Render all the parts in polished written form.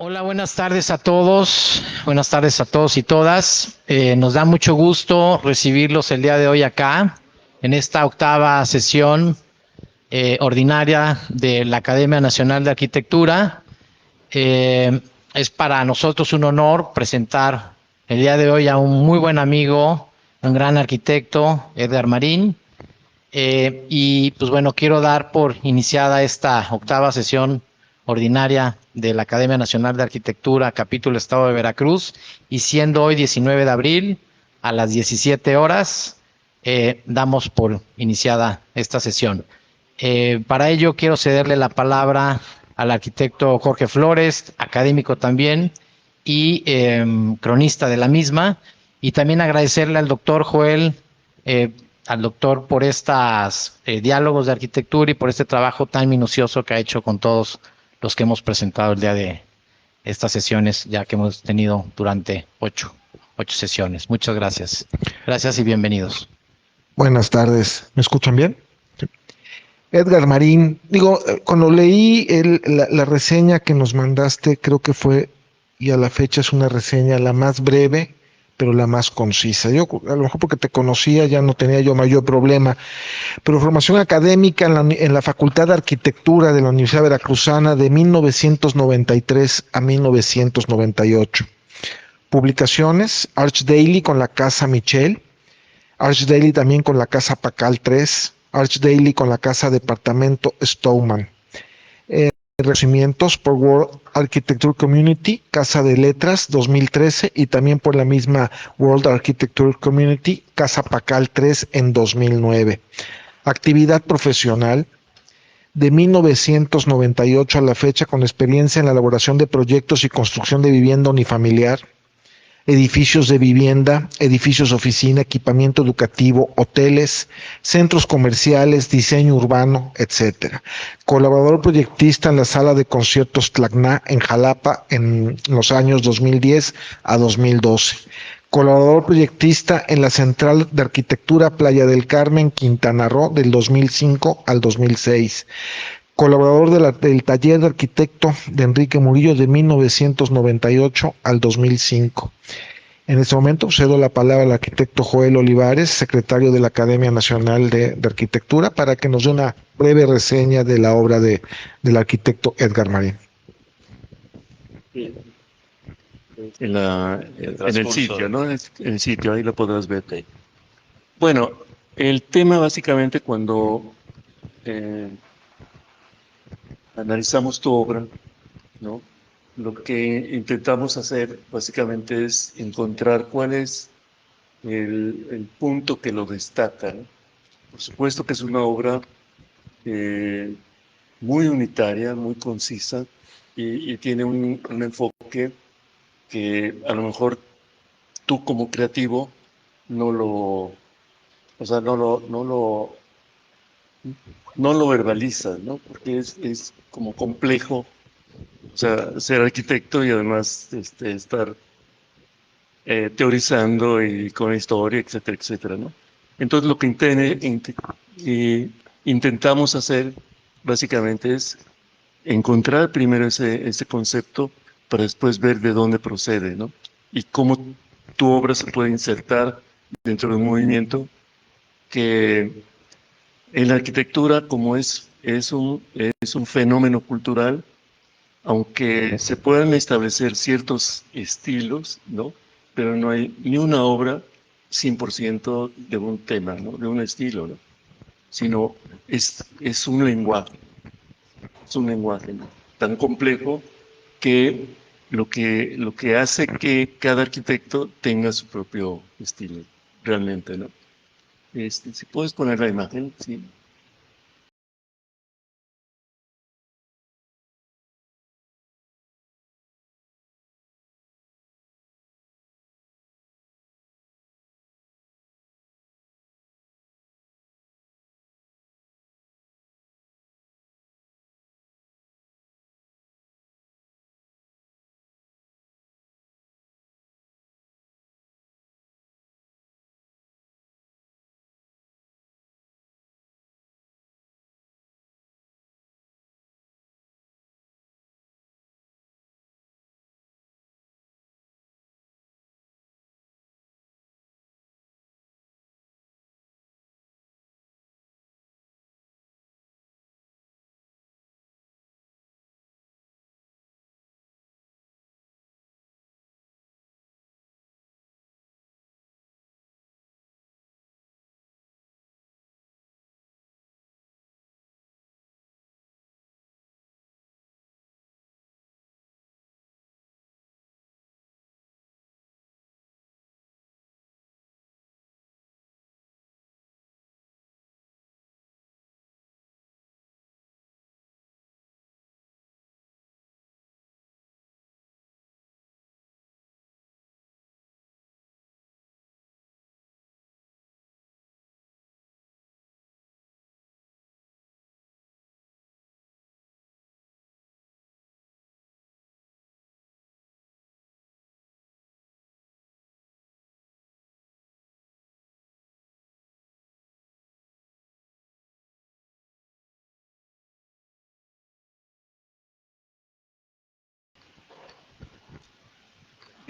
Hola, buenas tardes a todos. Buenas tardes a todos y todas. Nos da mucho gusto recibirlos el día de hoy acá, en esta octava sesión ordinaria de la Academia Nacional de Arquitectura. Eh, es para nosotros un honor presentar el día de hoy a un muy buen amigo, un gran arquitecto, Edgar Marín. Y pues bueno, quiero dar por iniciada esta octava sesión ordinaria de la Academia Nacional de Arquitectura, capítulo Estado de Veracruz, y siendo hoy 19 de abril a las 17 horas, damos por iniciada esta sesión. Para ello quiero cederle la palabra al arquitecto Jorge Flores, académico también y cronista de la misma, y también agradecerle al doctor Joel, eh, al doctor por estos diálogos de arquitectura y por este trabajo tan minucioso que ha hecho con todos los que hemos presentado el día de estas sesiones, ya que hemos tenido durante ocho sesiones. Muchas gracias. Gracias y bienvenidos. Buenas tardes, ¿me escuchan bien? Sí. Edgar Marín, cuando leí la reseña que nos mandaste, creo que fue, y a la fecha es una reseña la más breve, pero la más concisa. Yo, a lo mejor porque te conocía, ya no tenía yo mayor problema, pero formación académica en la Facultad de Arquitectura de la Universidad Veracruzana de 1993 a 1998. Publicaciones, Arch Daily con la Casa Michel, Arch Daily también con la Casa Pacal 3, Arch Daily con la Casa Departamento Stowman. Reconocimientos por World Architecture Community, Casa de Letras 2013 y también por la misma World Architecture Community, Casa Pacal 3 en 2009. Actividad profesional de 1998 a la fecha con experiencia en la elaboración de proyectos y construcción de vivienda unifamiliar, edificios de vivienda, edificios oficina, equipamiento educativo, hoteles, centros comerciales, diseño urbano, etcétera. Colaborador proyectista en la sala de conciertos Tlacná en Jalapa en los años 2010 a 2012. Colaborador proyectista en la Central de Arquitectura Playa del Carmen, Quintana Roo, del 2005 al 2006. Colaborador del taller de arquitecto de Enrique Murillo de 1998 al 2005. En este momento cedo la palabra al arquitecto Joel Olivares, secretario de la Academia Nacional de Arquitectura, para que nos dé una breve reseña de la obra del arquitecto Edgar Marín. En el sitio, ¿no? En el sitio, ahí lo podrás ver. Bueno, el tema básicamente cuando eh, analizamos tu obra, ¿no? Lo que intentamos hacer básicamente es encontrar cuál es el punto que lo destaca, ¿no? Por supuesto que es una obra eh, muy unitaria, muy concisa y tiene un enfoque que a lo mejor tú como creativo no lo, o sea, no lo verbalizas, ¿no? Porque es como complejo, o sea, ser arquitecto y además estar teorizando y con historia, etcétera, etcétera, ¿no? Entonces lo que intentamos hacer básicamente es encontrar primero ese concepto para después ver de dónde procede, ¿no? Y cómo tu obra se puede insertar dentro de un movimiento que en la arquitectura, como es un fenómeno cultural, aunque se puedan establecer ciertos estilos, ¿no? Pero no hay ni una obra 100% de un tema, ¿no? De un estilo, ¿no? Sino es un lenguaje, es un lenguaje, ¿no? Tan complejo que lo que hace que cada arquitecto tenga su propio estilo, realmente, ¿no? Si puedes poner la imagen, sí.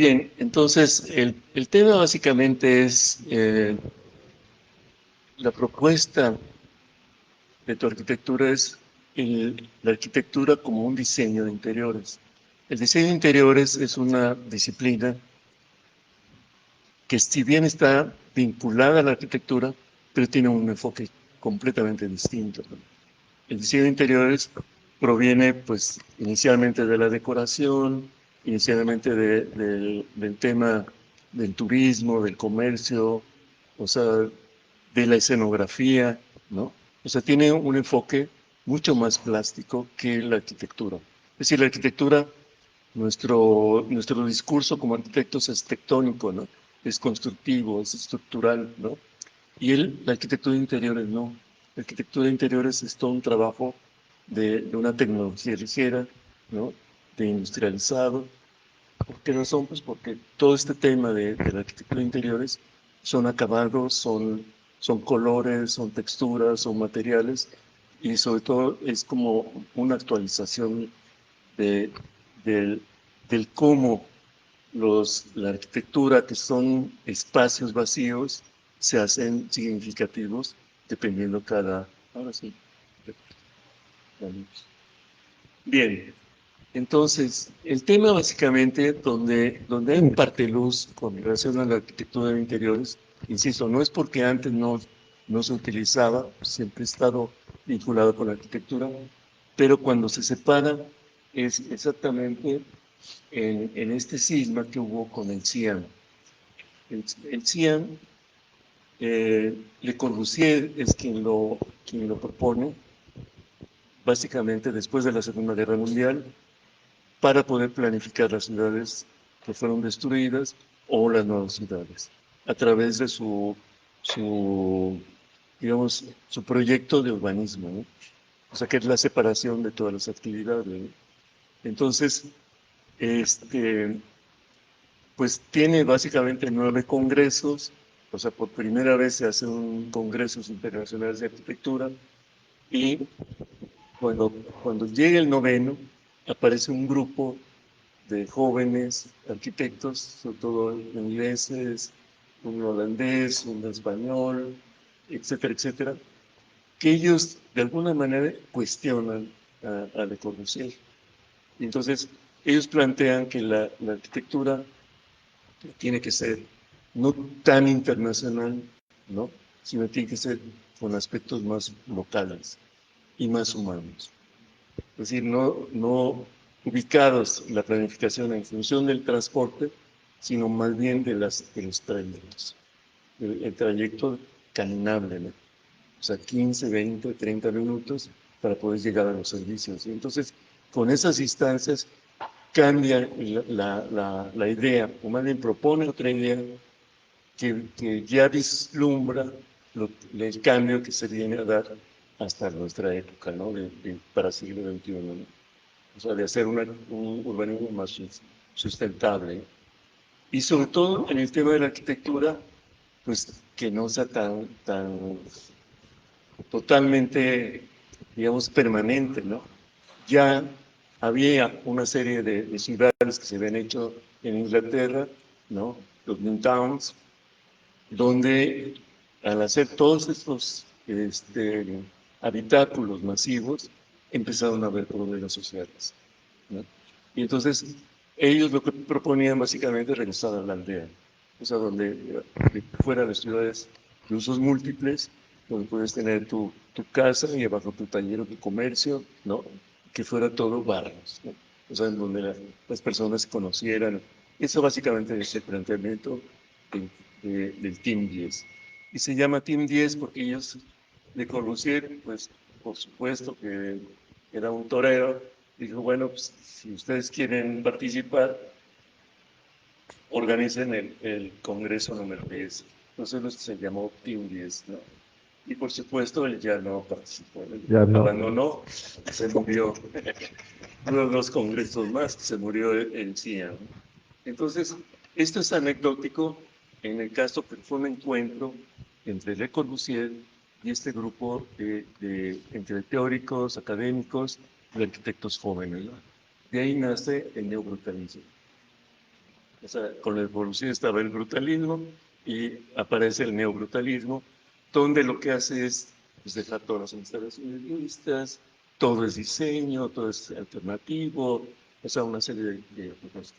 Bien, entonces el tema básicamente es la propuesta de tu arquitectura es la arquitectura como un diseño de interiores. El diseño de interiores es una disciplina que si bien está vinculada a la arquitectura, pero tiene un enfoque completamente distinto, ¿no? El diseño de interiores proviene, pues, inicialmente de la decoración, inicialmente del tema del turismo, del comercio, o sea, de la escenografía, ¿no? O sea, tiene un enfoque mucho más plástico que la arquitectura. Es decir, la arquitectura, nuestro discurso como arquitectos es tectónico, ¿no? Es constructivo, es estructural, ¿no? Y la arquitectura de interiores no. La arquitectura de interiores es todo un trabajo de una tecnología ligera, ¿no? De industrializado. ¿Por qué razón? Pues porque todo este tema de la arquitectura de interiores son acabados, son colores, son texturas, son materiales, y sobre todo es como una actualización de, del, del cómo la arquitectura, que son espacios vacíos, se hacen significativos dependiendo cada... Ahora sí. Bien, entonces, el tema básicamente donde hay parte luz con relación a la arquitectura de interiores, insisto, no es porque antes no se utilizaba, siempre ha estado vinculado con la arquitectura, pero cuando se separa es exactamente en este cisma que hubo con el CIAN. El CIAN, Le Corbusier es quien lo propone, básicamente después de la Segunda Guerra Mundial, para poder planificar las ciudades que fueron destruidas o las nuevas ciudades, a través de digamos, su proyecto de urbanismo, ¿no? O sea, que es la separación de todas las actividades, ¿no? Entonces, este, pues tiene básicamente 9 congresos, o sea, por primera vez se hace un congreso internacional de arquitectura, y cuando llega el noveno, aparece un grupo de jóvenes arquitectos, sobre todo ingleses, un holandés, un español, etcétera, etcétera, que ellos de alguna manera cuestionan a Le Corbusier. Y entonces ellos plantean que la arquitectura tiene que ser no tan internacional, ¿no? Sino tiene que ser con aspectos más locales y más humanos. Es decir, no ubicados en la planificación en función del transporte, sino más bien de los trayectos. El trayecto caminable, ¿no? O sea, 15, 20, 30 minutos para poder llegar a los servicios. Y entonces, con esas instancias cambia la idea, o más bien propone otra idea que ya vislumbra el cambio que se viene a dar hasta nuestra época, ¿no? Para el siglo XXI, ¿no? O sea, de hacer un urbanismo más sustentable. Y sobre todo en el tema de la arquitectura, pues que no sea tan totalmente, digamos, permanente, ¿no? Ya había una serie de ciudades que se habían hecho en Inglaterra, ¿no? Los New Towns, donde al hacer todos estos habitáculos masivos, empezaron a haber problemas sociales, ¿no? Y entonces ellos lo que proponían básicamente es regresar a la aldea, o sea, donde fueran las ciudades de usos múltiples, donde puedes tener tu casa y abajo tu taller o tu comercio, ¿no? Que fuera todo barrios, ¿no? O sea, en donde las personas se conocieran. Eso básicamente es el planteamiento del Team 10. Y se llama Team 10 porque ellos, Le Corbusier, pues por supuesto que era un torero, dijo, bueno, pues, si ustedes quieren participar, organicen el Congreso número 10. Entonces se llamó Team 10, ¿no? Y por supuesto él ya no participó, él Ya no. abandonó, se murió. Hubo 2 congresos más, se murió en CIA, ¿no? Entonces, esto es anecdótico en el caso que fue un encuentro entre Le Corbusier y este grupo entre teóricos, académicos y arquitectos jóvenes, ¿no? De ahí nace el neobrutalismo. O sea, con la evolución estaba el brutalismo y aparece el neobrutalismo, donde lo que hace es pues, dejar todas las instalaciones listas, todo es diseño, todo es alternativo, o sea, una serie de propuestas.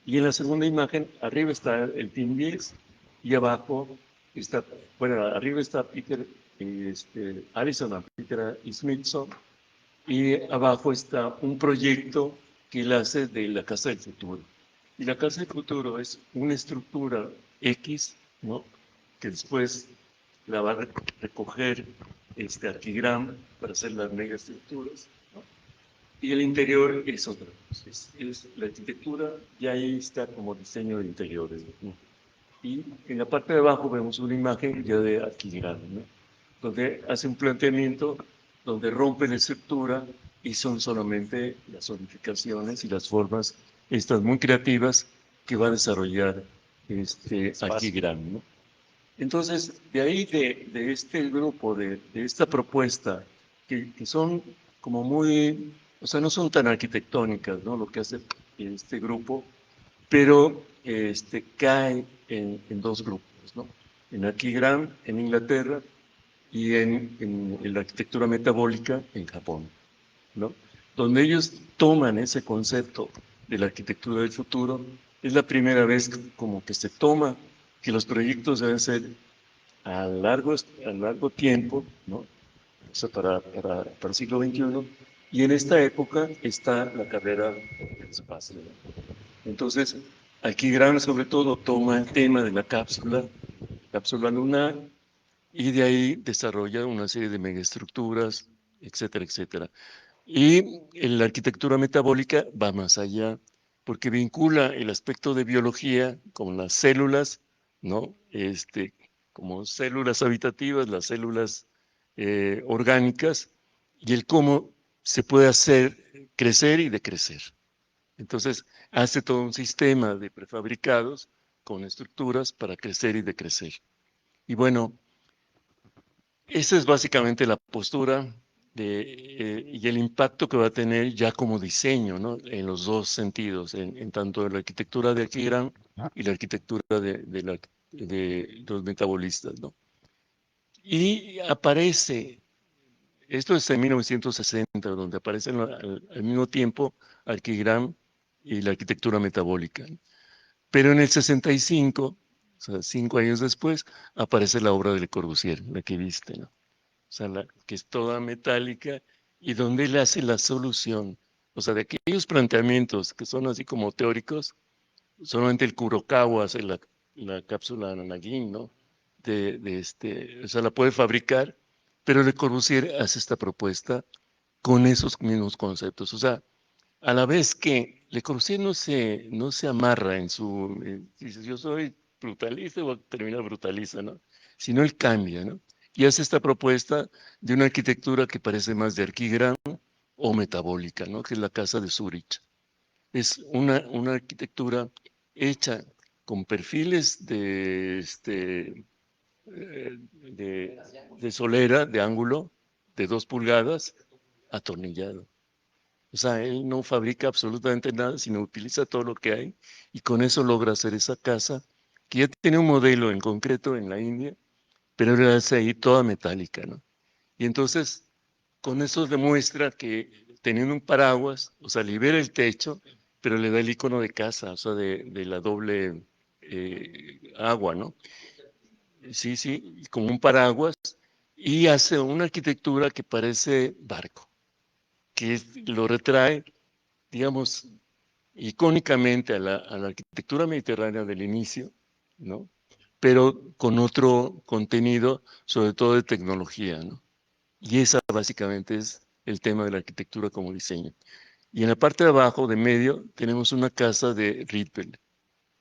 Y en la segunda imagen, arriba está el Team 10 y abajo está, bueno, arriba está Peter, Allison, Peter Smithson, y abajo está un proyecto que él hace de la Casa del Futuro. Y la Casa del Futuro es una estructura X, ¿no? Que después la va a recoger Archigram para hacer las megaestructuras, ¿no? Y el interior es otra cosa. Es la arquitectura y ahí está como diseño de interiores, ¿no? Y en la parte de abajo vemos una imagen ya de Archigram, ¿no? Donde hace un planteamiento donde rompe la estructura y son solamente las zonificaciones y las formas estas muy creativas que va a desarrollar Archigram, ¿no? Entonces, de ahí, de este grupo, de esta propuesta, que son como muy, o sea, no son tan arquitectónicas, ¿no? Lo que hace este grupo, pero cae en dos grupos, ¿no? En Archigram, en Inglaterra, y en la arquitectura metabólica en Japón, ¿no? Donde ellos toman ese concepto de la arquitectura del futuro, es la primera vez como que se toma que los proyectos deben ser a largo tiempo, ¿no? O sea, para el siglo XXI, y en esta época está la carrera del espacio, ¿no? Entonces, aquí Gran sobre todo toma el tema de la cápsula lunar, y de ahí desarrolla una serie de megaestructuras, etcétera, etcétera. Y la arquitectura metabólica va más allá, porque vincula el aspecto de biología con las células, ¿no? Como células habitativas, las células orgánicas, y el cómo se puede hacer crecer y decrecer. Entonces, hace todo un sistema de prefabricados con estructuras para crecer y decrecer. Y bueno, esa es básicamente la postura y el impacto que va a tener ya como diseño, ¿no? En los dos sentidos, en tanto la arquitectura de Archigram y la arquitectura de los metabolistas, ¿no? Y aparece, esto es en 1960, donde aparecen al mismo tiempo Archigram y la arquitectura metabólica. Pero en el 65, o sea, 5 años después, aparece la obra de Le Corbusier, la que viste, ¿no? O sea, que es toda metálica y donde él hace la solución. O sea, de aquellos planteamientos que son así como teóricos, solamente el Kurokawa hace la cápsula Nagin, ¿no? O sea, la puede fabricar, pero Le Corbusier hace esta propuesta con esos mismos conceptos. O sea, a la vez que Le Corbusier no se amarra dice, yo soy brutalista y voy a terminar brutalista, ¿no? Sino él cambia, ¿no? Y hace esta propuesta de una arquitectura que parece más de Archigram o metabólica, ¿no? Que es la casa de Zurich. Es una arquitectura hecha con perfiles de solera, de ángulo, de 2 pulgadas, atornillado. O sea, él no fabrica absolutamente nada, sino utiliza todo lo que hay y con eso logra hacer esa casa que ya tiene un modelo en concreto en la India, pero él la hace ahí toda metálica, ¿no? Y entonces, con eso demuestra que teniendo un paraguas, o sea, libera el techo, pero le da el icono de casa, o sea, de la doble agua, ¿no? Sí, sí, como un paraguas, y hace una arquitectura que parece barco, que lo retrae, digamos, icónicamente a la arquitectura mediterránea del inicio, ¿no? Pero con otro contenido, sobre todo de tecnología, ¿no? Y esa básicamente es el tema de la arquitectura como diseño. Y en la parte de abajo, de medio, tenemos una casa de Rietveld,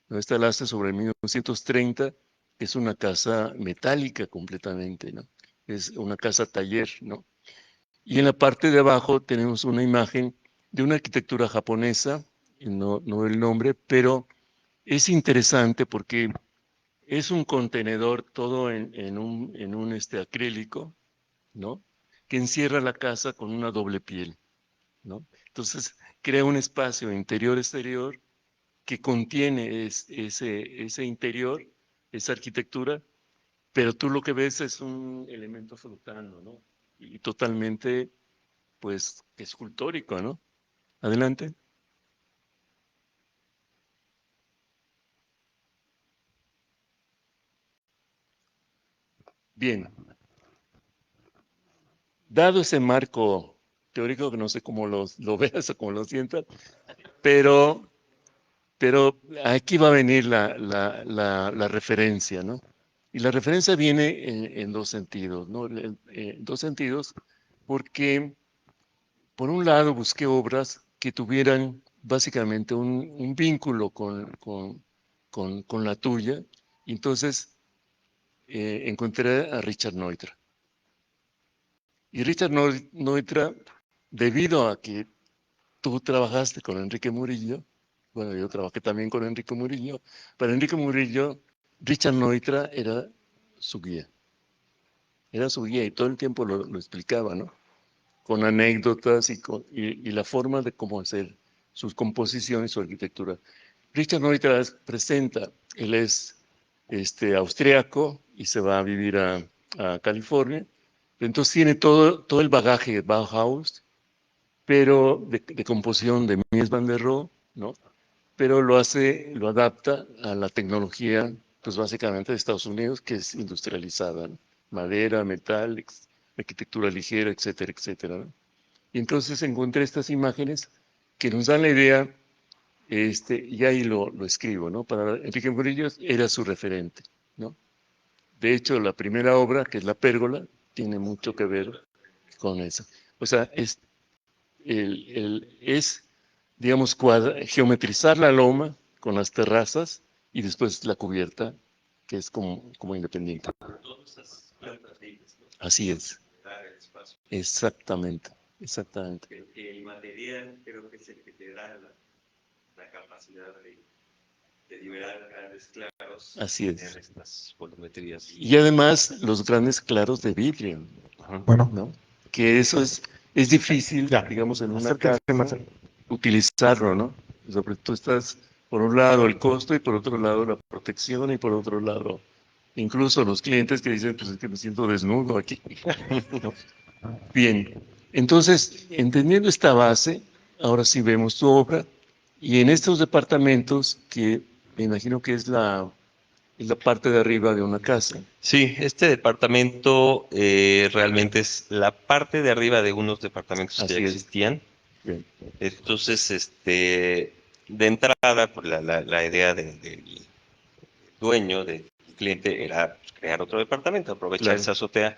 ¿no? Esta la hace sobre el 1930, que es una casa metálica completamente, ¿no? Es una casa taller, ¿no? Y en la parte de abajo tenemos una imagen de una arquitectura japonesa, no el nombre, pero es interesante porque es un contenedor todo en un acrílico, ¿no? Que encierra la casa con una doble piel, ¿no? Entonces crea un espacio interior-exterior que contiene ese interior, esa arquitectura, pero tú lo que ves es un elemento flotando, ¿no? Y totalmente, pues, escultórico, ¿no? Adelante. Bien. Dado ese marco teórico, que no sé cómo lo veas o cómo lo sientas, pero, pero aquí va a venir la referencia, ¿no? Y la referencia viene en dos sentidos, ¿no? En dos sentidos, porque por un lado busqué obras que tuvieran básicamente un vínculo con la tuya, y entonces encontré a Richard Neutra. Y Richard Neutra, debido a que tú trabajaste con Enrique Murillo, bueno, yo trabajé también con Enrique Murillo, para Enrique Murillo, Richard Neutra era su guía y todo el tiempo lo explicaba, ¿no? Con anécdotas y la forma de cómo hacer sus composiciones, su arquitectura. Richard Neutra presenta, él es austriaco y se va a vivir a California, entonces tiene todo el bagaje de Bauhaus, pero de composición de Mies van der Rohe, ¿no? Pero lo adapta a la tecnología, pues básicamente de Estados Unidos, que es industrializada, ¿no? Madera, metal, arquitectura ligera, etcétera, etcétera, ¿no? Y entonces encontré estas imágenes que nos dan la idea, y ahí lo escribo, ¿no? Para Enrique Murillo era su referente, ¿no? De hecho, la primera obra, que es La Pérgola, tiene mucho que ver con eso. O sea, es digamos, geometrizar la loma con las terrazas y después la cubierta, que es como independiente. Así es. Exactamente, exactamente. El material creo que es el que te da la capacidad de liberar grandes claros. Así es. Tener estas volumetrías. Y además los grandes claros de vidrio, Bueno, ¿no? Que eso es difícil, ya, digamos, en una acérquense casa, más. utilizarlo, ¿no? Sobre tú estás, por un lado, el costo y por otro lado, la protección y por otro lado, incluso los clientes que dicen, pues es que me siento desnudo aquí. ¿No? Bien, entonces, entendiendo esta base, ahora sí vemos tu obra y en estos departamentos, que me imagino que es la parte de arriba de una casa. Sí, este departamento realmente es la parte de arriba de unos departamentos que Así ya es. existían. Bien. Entonces, de entrada, pues, la idea del dueño, del cliente, era pues, crear otro departamento, aprovechar Claro. esa azotea.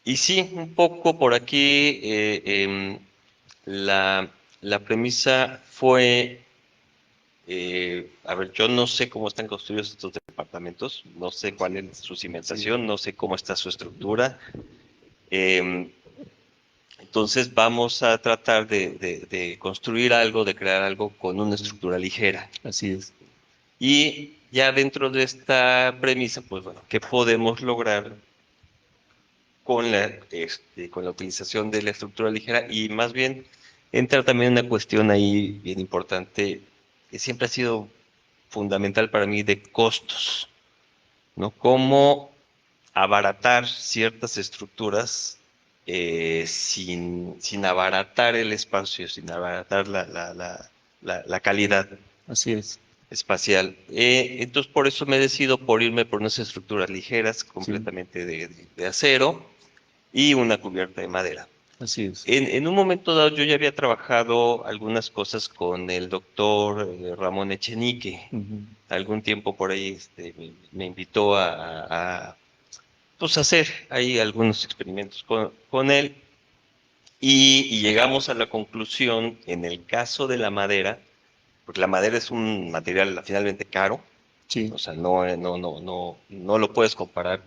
Y sí, un poco por aquí la premisa fue, a ver, yo no sé cómo están construidos estos departamentos, no sé cuál es su cimentación, no sé cómo está su estructura. Entonces vamos a tratar de construir algo, de crear algo con una estructura ligera. Así es. Y ya dentro de esta premisa, pues bueno, ¿qué podemos lograr con la utilización de la estructura ligera? Y más bien entra también una cuestión ahí bien importante, que siempre ha sido fundamental para mí, de costos, ¿no? Cómo abaratar ciertas estructuras sin abaratar el espacio, sin abaratar la calidad Así es. espacial. Entonces, por eso me decido por irme por unas estructuras ligeras, completamente de acero, y una cubierta de madera. Así es. En un momento dado yo ya había trabajado algunas cosas con el doctor Ramón Echenique. Ujú. Algún tiempo por ahí me invitó pues, hacer ahí algunos experimentos con él y llegamos a la conclusión, en el caso de la madera, porque la madera es un material finalmente caro, Sí. o sea, no lo puedes comparar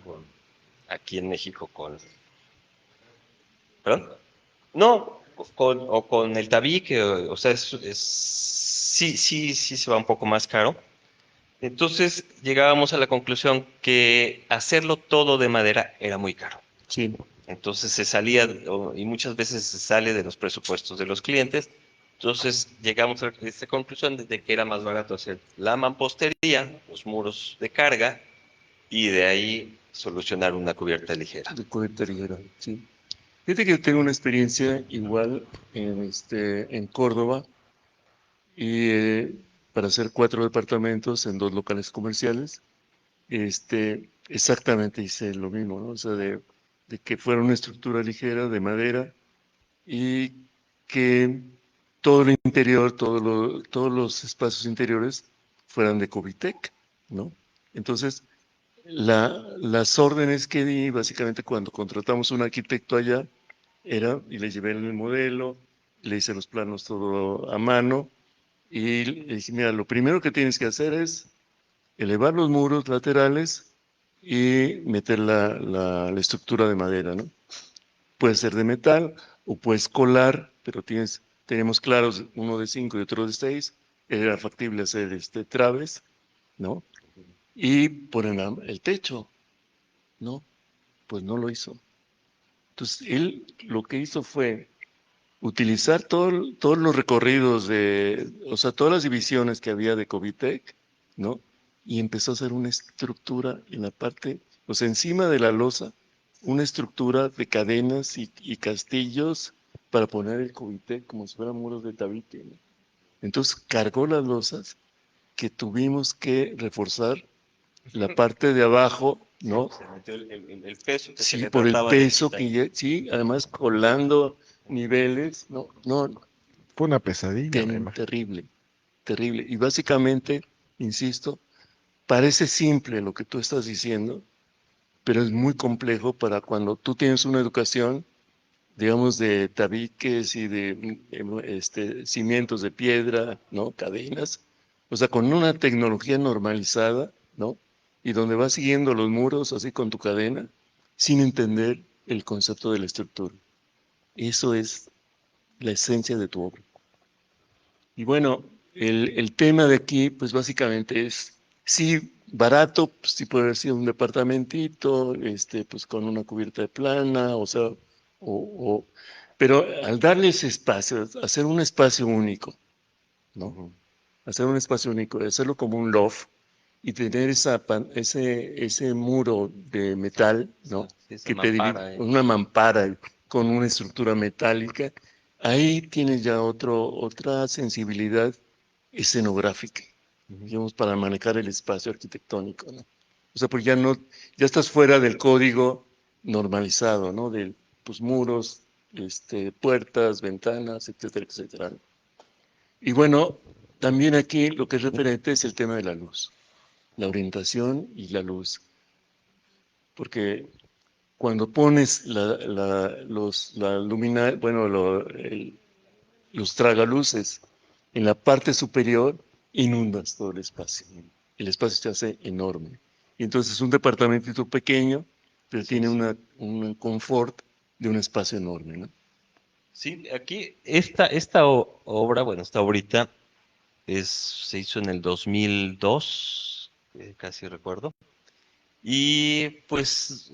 aquí en México ¿perdón? No, con el tabique, o sea, sí se va un poco más caro. Entonces llegábamos a la conclusión que hacerlo todo de madera era muy caro. Sí. Entonces se salía, y muchas veces se sale de los presupuestos de los clientes, Entonces llegamos a esta conclusión de que era más barato hacer la mampostería, los muros de carga, y de ahí solucionar una cubierta ligera. De cubierta ligera, sí. Fíjate que yo tengo una experiencia igual en Córdoba y para hacer 4 departamentos en 2 locales comerciales, exactamente hice lo mismo, ¿no? O sea, de que fuera una estructura ligera de madera y que todo el interior, todos los espacios interiores fueran de Covitec, ¿no? Entonces, las órdenes que di, básicamente cuando contratamos un arquitecto allá, y le llevé el modelo, le hice los planos todo a mano, y le dije, mira, lo primero que tienes que hacer es elevar los muros laterales y meter la estructura de madera, ¿no? Puede ser de metal o puedes colar, pero tenemos claros uno de 5 y otro de 6. Era factible hacer traves, ¿no? Y poner el techo, ¿no? Pues no lo hizo. Entonces, él lo que hizo fue utilizar todos los recorridos o sea, todas las divisiones que había de Covitec, ¿no? Y empezó a hacer una estructura en la parte, o sea, encima de la losa, una estructura de cadenas y castillos para poner el Covitec como si fueran muros de tabique, ¿no? Entonces cargó las losas que tuvimos que reforzar la parte de abajo, ¿no? Se metió el peso que se Sí, le por el trataba de peso quitar. sí, además colando niveles, no, no, Fue una pesadilla, me imagino. terrible, terrible. Y básicamente, insisto, parece simple lo que tú estás diciendo, pero es muy complejo para cuando tú tienes una educación, digamos, de tabiques y de cimientos de piedra, ¿no? Cadenas, o sea, con una tecnología normalizada, ¿no? Y donde vas siguiendo los muros así con tu cadena, sin entender el concepto de la estructura. Eso es la esencia de tu obra. Y bueno, el tema de aquí, pues básicamente es, sí, barato, pues sí puede haber sido un departamentito, pues con una cubierta de plana, o sea, pero al darle ese espacio, hacer un espacio único, ¿no? Hacer un espacio único, hacerlo como un loft y tener ese muro de metal, ¿no? Esa Que te divide, mampara, una mampara con una estructura metálica, ahí tienes ya otra sensibilidad escenográfica, digamos, para manejar el espacio arquitectónico, ¿no? O sea, porque ya estás fuera del código normalizado, ¿no? De pues, muros, puertas, ventanas, etcétera, etcétera, ¿no? Y bueno, también aquí lo que es referente es el tema de la luz, la orientación y la luz, porque cuando pones bueno, los tragaluces en la parte superior, inundas todo el espacio. El espacio se hace enorme. Y entonces un departamentito pequeño, pero tiene un confort de un espacio enorme, ¿no? Sí, aquí esta obra, bueno, esta obrita se hizo en el 2002, casi recuerdo. Y pues,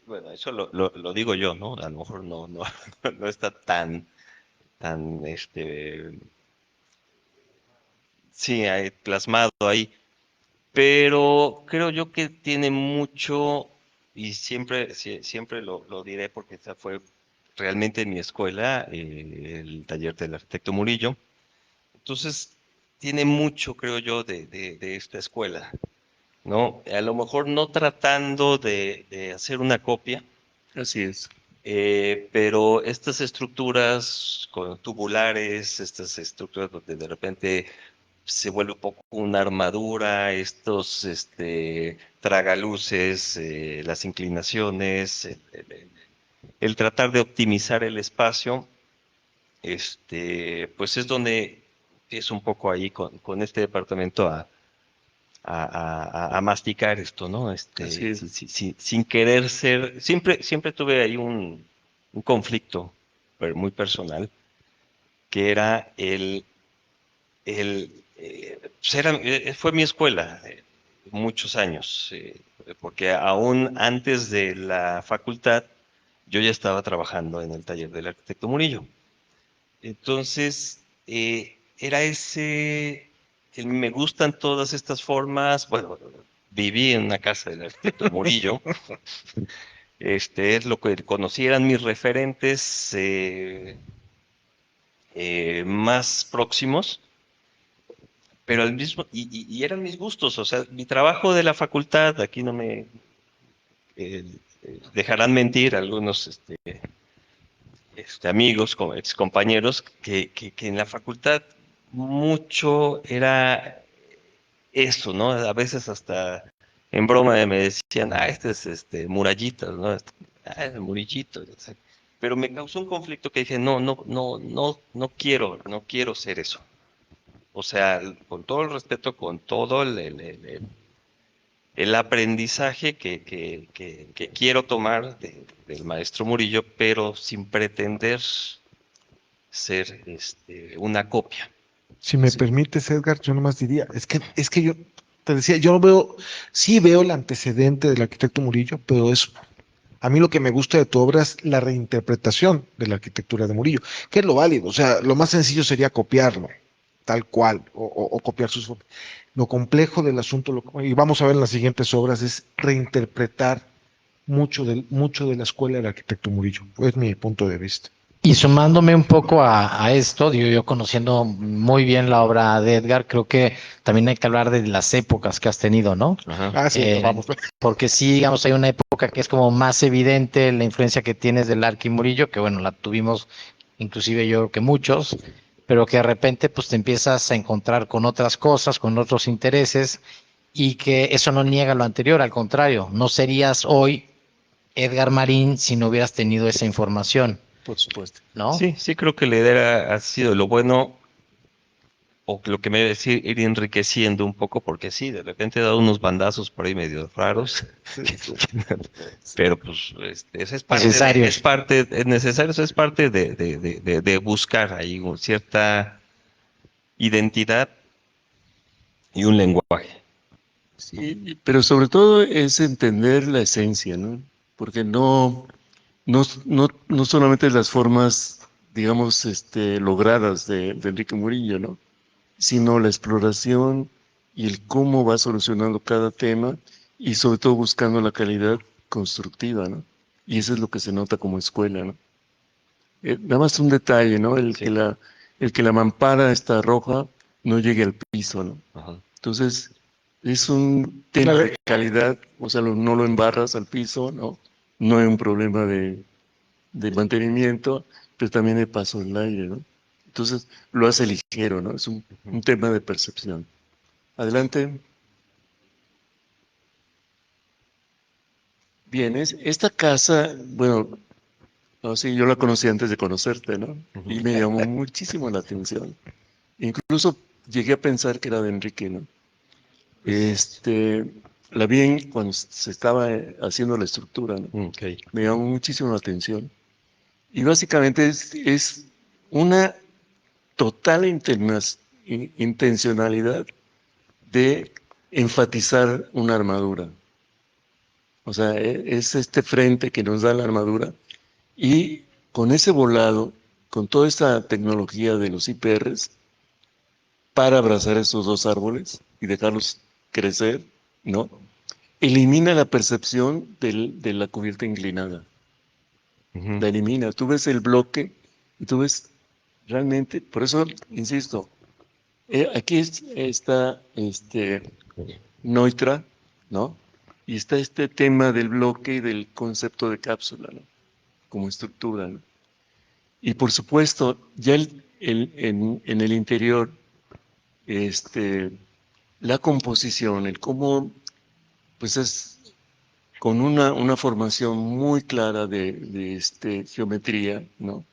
bueno, eso lo digo yo, ¿no? A lo mejor no está tan, sí, plasmado ahí. Pero creo yo que tiene mucho, y siempre lo diré porque esa fue realmente en mi escuela, el taller del arquitecto Murillo. Entonces, tiene mucho, creo yo, de esta escuela, ¿no? A lo mejor no tratando de hacer una copia, Así es. pero estas estructuras tubulares, estas estructuras donde de repente se vuelve un poco una armadura, estos tragaluces, las inclinaciones, el tratar de optimizar el espacio, pues es donde es un poco ahí con este departamento a masticar esto, ¿no? Así es. Sin querer ser, siempre tuve ahí un conflicto muy personal, que era fue mi escuela muchos años, porque aún antes de la facultad yo ya estaba trabajando en el taller del arquitecto Murillo. Entonces, era me gustan todas estas formas. Bueno, viví en una casa del arquitecto Murillo. Es lo que conocí, eran mis referentes más próximos, pero al mismo, y eran mis gustos, o sea, mi trabajo de la facultad, aquí no me eh, dejarán mentir algunos amigos, ex compañeros, que en la facultad mucho era eso, ¿no? A veces hasta en broma me decían, este es Murallitas, ¿no? El Murillito. O sea, pero me causó un conflicto que dije, no quiero ser eso. O sea, con todo el respeto, con todo el aprendizaje que quiero tomar del maestro Murillo, pero sin pretender ser una copia. Si me Sí. permites, Edgar, yo nomás diría, es que yo te decía, yo veo, sí veo el antecedente del arquitecto Murillo, pero es, a mí lo que me gusta de tu obra es la reinterpretación de la arquitectura de Murillo, que es lo válido, o sea, lo más sencillo sería copiarlo, tal cual, o copiar sus formas. Lo complejo del asunto, y vamos a ver en las siguientes obras, es reinterpretar mucho de la escuela del arquitecto Murillo, es mi punto de vista. Y sumándome un poco a esto, digo, yo conociendo muy bien la obra de Edgar, creo que también hay que hablar de las épocas que has tenido, ¿no? Ajá. Ah, sí, Eh, vamos. Porque sí, digamos, hay una época que es como más evidente la influencia que tienes del Arqui Murillo, que bueno, la tuvimos inclusive yo creo que muchos, pero que de repente pues te empiezas a encontrar con otras cosas, con otros intereses, y que eso no niega lo anterior, al contrario, no serías hoy Edgar Marín si no hubieras tenido esa información, Por supuesto. ¿no? Sí, sí creo que la idea ha sido lo bueno, o lo que me debe decir, ir enriqueciendo un poco, porque sí, de repente he dado unos bandazos por ahí medio raros, Sí, sí. pero pues eso es Necesarios. parte, es necesario, eso es parte de buscar ahí cierta identidad y un lenguaje. Sí, pero sobre todo es entender la esencia, ¿no? Porque no solamente las formas, digamos, logradas de Enrique Murillo, ¿no? Sino la exploración y el cómo va solucionando cada tema y sobre todo buscando la calidad constructiva, ¿no? Y eso es lo que se nota como escuela, ¿no? Nada más un detalle, ¿no? Sí. El que la mampara está roja no llegue al piso, ¿no? Ajá. Entonces, es un tema de calidad, o sea, no lo embarras al piso, ¿no? No hay un problema de mantenimiento, pero también de paso del aire, ¿no? Entonces, lo hace ligero, ¿no? Es un tema de percepción. Adelante. Bien, esta casa, bueno, no, sí, yo la conocí antes de conocerte, ¿no? Ujú. Y me llamó muchísimo la atención. Incluso llegué a pensar que era de Enrique, ¿no? Este, la vi cuando se estaba haciendo la estructura, ¿no? Ok. Me llamó muchísimo la atención. Y básicamente es una total intencionalidad de enfatizar una armadura. O sea, es este frente que nos da la armadura y con ese volado, con toda esta tecnología de los IPRs, para abrazar estos dos árboles y dejarlos crecer, ¿no? Elimina la percepción de la cubierta inclinada. Ujú. La elimina. Tú ves el bloque y tú ves realmente, por eso, insisto, aquí está Neutra, ¿no? Y está este tema del bloque y del concepto de cápsula, ¿no? Como estructura, ¿no? Y por supuesto, ya en el interior, este, la composición, el cómo, pues es con una formación muy clara de geometría, ¿no?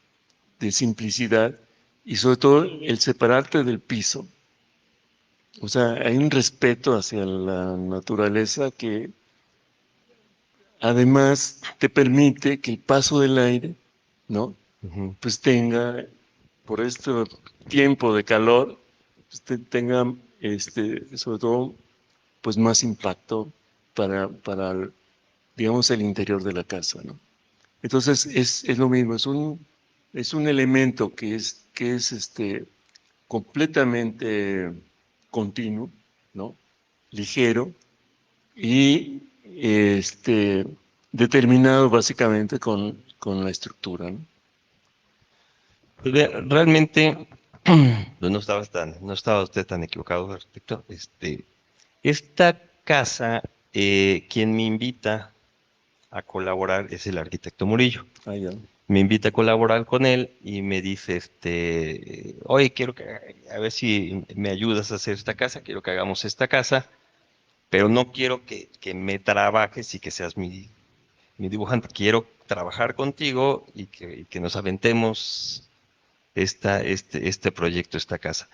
De simplicidad y sobre todo el separarte del piso. O sea, hay un respeto hacia la naturaleza que además te permite que el paso del aire, ¿no? Ujú. Pues tenga, por este tiempo de calor, pues tenga, sobre todo, pues más impacto para, digamos, el interior de la casa, ¿no? Entonces es lo mismo, es un elemento que es completamente continuo, ¿no? Ligero y determinado básicamente con la estructura, ¿no? Realmente, pues no estaba usted tan equivocado, arquitecto. Esta casa, quien me invita a colaborar es el arquitecto Murillo. Ah, ya. Me invita a colaborar con él y me dice, oye, quiero a ver si me ayudas a hacer esta casa, quiero que hagamos esta casa, pero no quiero que me trabajes y que seas mi dibujante, quiero trabajar contigo y que nos aventemos este proyecto, esta casa.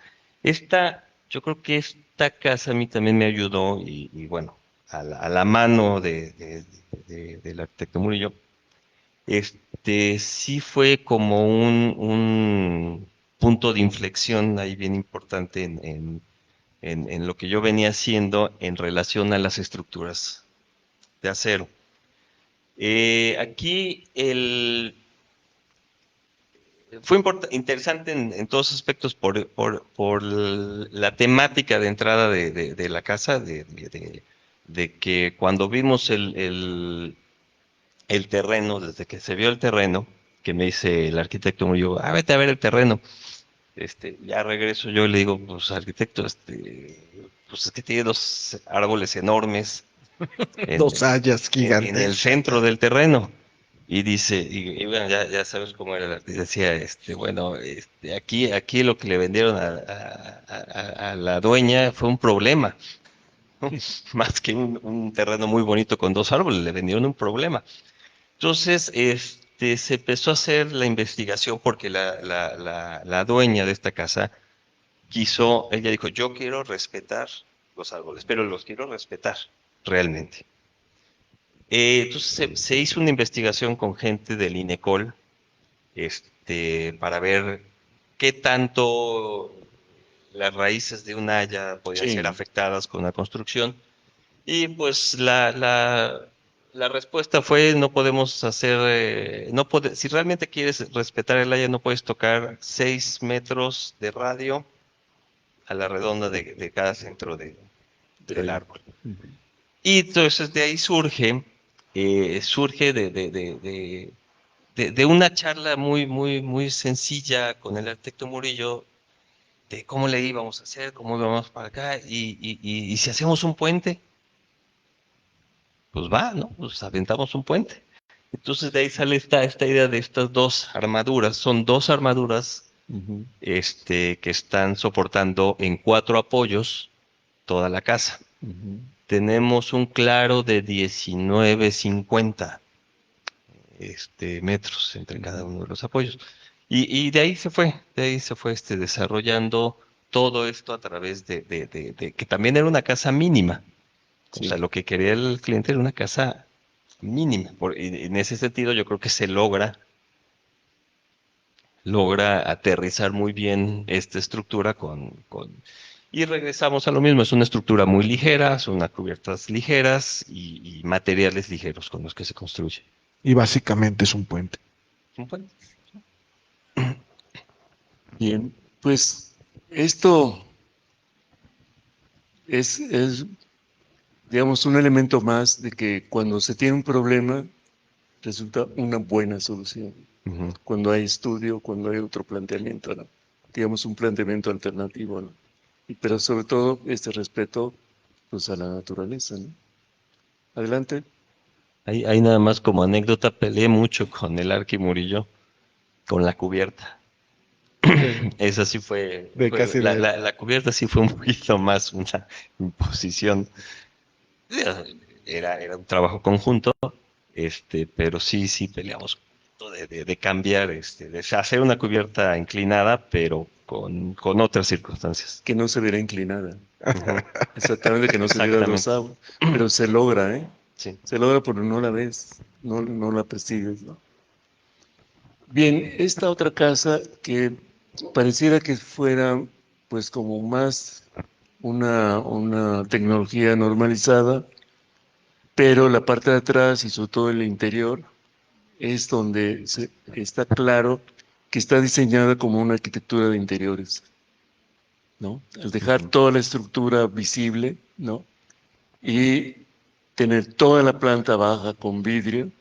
Yo creo que esta casa a mí también me ayudó y bueno, a la mano del arquitecto Murillo, sí fue como un punto de inflexión ahí bien importante en lo que yo venía haciendo en relación a las estructuras de acero. Aquí fue interesante en todos aspectos por la temática de entrada de la casa, de que cuando vimos el terreno, desde que se vio el terreno, que me dice el arquitecto Murillo, vete a ver el terreno. Ya regreso yo y le digo, pues arquitecto, pues es que tiene dos árboles enormes en, 2 hayas en el gigantes. centro del terreno. Y dice, y bueno, ya sabes cómo era, decía, bueno, aquí lo que le vendieron a la dueña fue un problema, ¿no? Más que un terreno muy bonito con dos árboles, le vendieron un problema. Entonces, se empezó a hacer la investigación porque la dueña de esta casa ella dijo, yo quiero respetar los árboles, pero los quiero respetar realmente. Entonces se hizo una investigación con gente del INECOL, para ver qué tanto las raíces de un haya podían Sí. ser afectadas con la construcción. Y pues la respuesta fue, no podemos hacer, si realmente quieres respetar el haya, no puedes tocar 6 metros de radio a la redonda de cada centro del árbol. Y entonces de ahí surge de una charla muy, muy, muy sencilla con el arquitecto Murillo, de cómo le íbamos a hacer, cómo íbamos para acá, y si hacemos un puente, pues va, ¿no? Pues aventamos un puente. Entonces de ahí sale esta idea de estas dos armaduras. Son dos armaduras Ujú. que están soportando en 4 apoyos toda la casa. Ujú. Tenemos un claro de 19,50 metros entre cada uno de los apoyos. Y de ahí se fue desarrollando todo esto a través de que también era una casa mínima. O Sí. sea, lo que quería el cliente era una casa mínima. Y en ese sentido yo creo que se logra aterrizar muy bien esta estructura y regresamos a lo mismo, es una estructura muy ligera, son unas cubiertas ligeras y materiales ligeros con los que se construye. Y básicamente es un puente. Bueno, Bien, pues esto es, digamos, un elemento más de que cuando se tiene un problema resulta una buena solución. ujú. Cuando hay estudio, cuando hay otro planteamiento, ¿no? Digamos, un planteamiento alternativo, ¿no? Pero sobre todo este respeto pues, a la naturaleza, ¿no? Adelante. Ahí nada más como anécdota, peleé mucho con el Arqui Murillo, con la cubierta. Esa sí De casi la cubierta sí fue un poquito más una imposición. Era un trabajo conjunto, pero sí peleamos de cambiar, de hacer una cubierta inclinada, pero con otras circunstancias. Que no se viera inclinada. Ujú. Exactamente, que no se viera Exactamente. rosado. Pero se logra, ¿eh? Sí. Se logra porque no la ves, no la persigues, ¿no? Bien, esta otra casa que pareciera que fuera pues como más una tecnología normalizada, pero la parte de atrás y sobre todo el interior es donde está claro que está diseñada como una arquitectura de interiores. ¿no? Al dejar toda la estructura visible, ¿no? Y tener toda la planta baja con vidrio,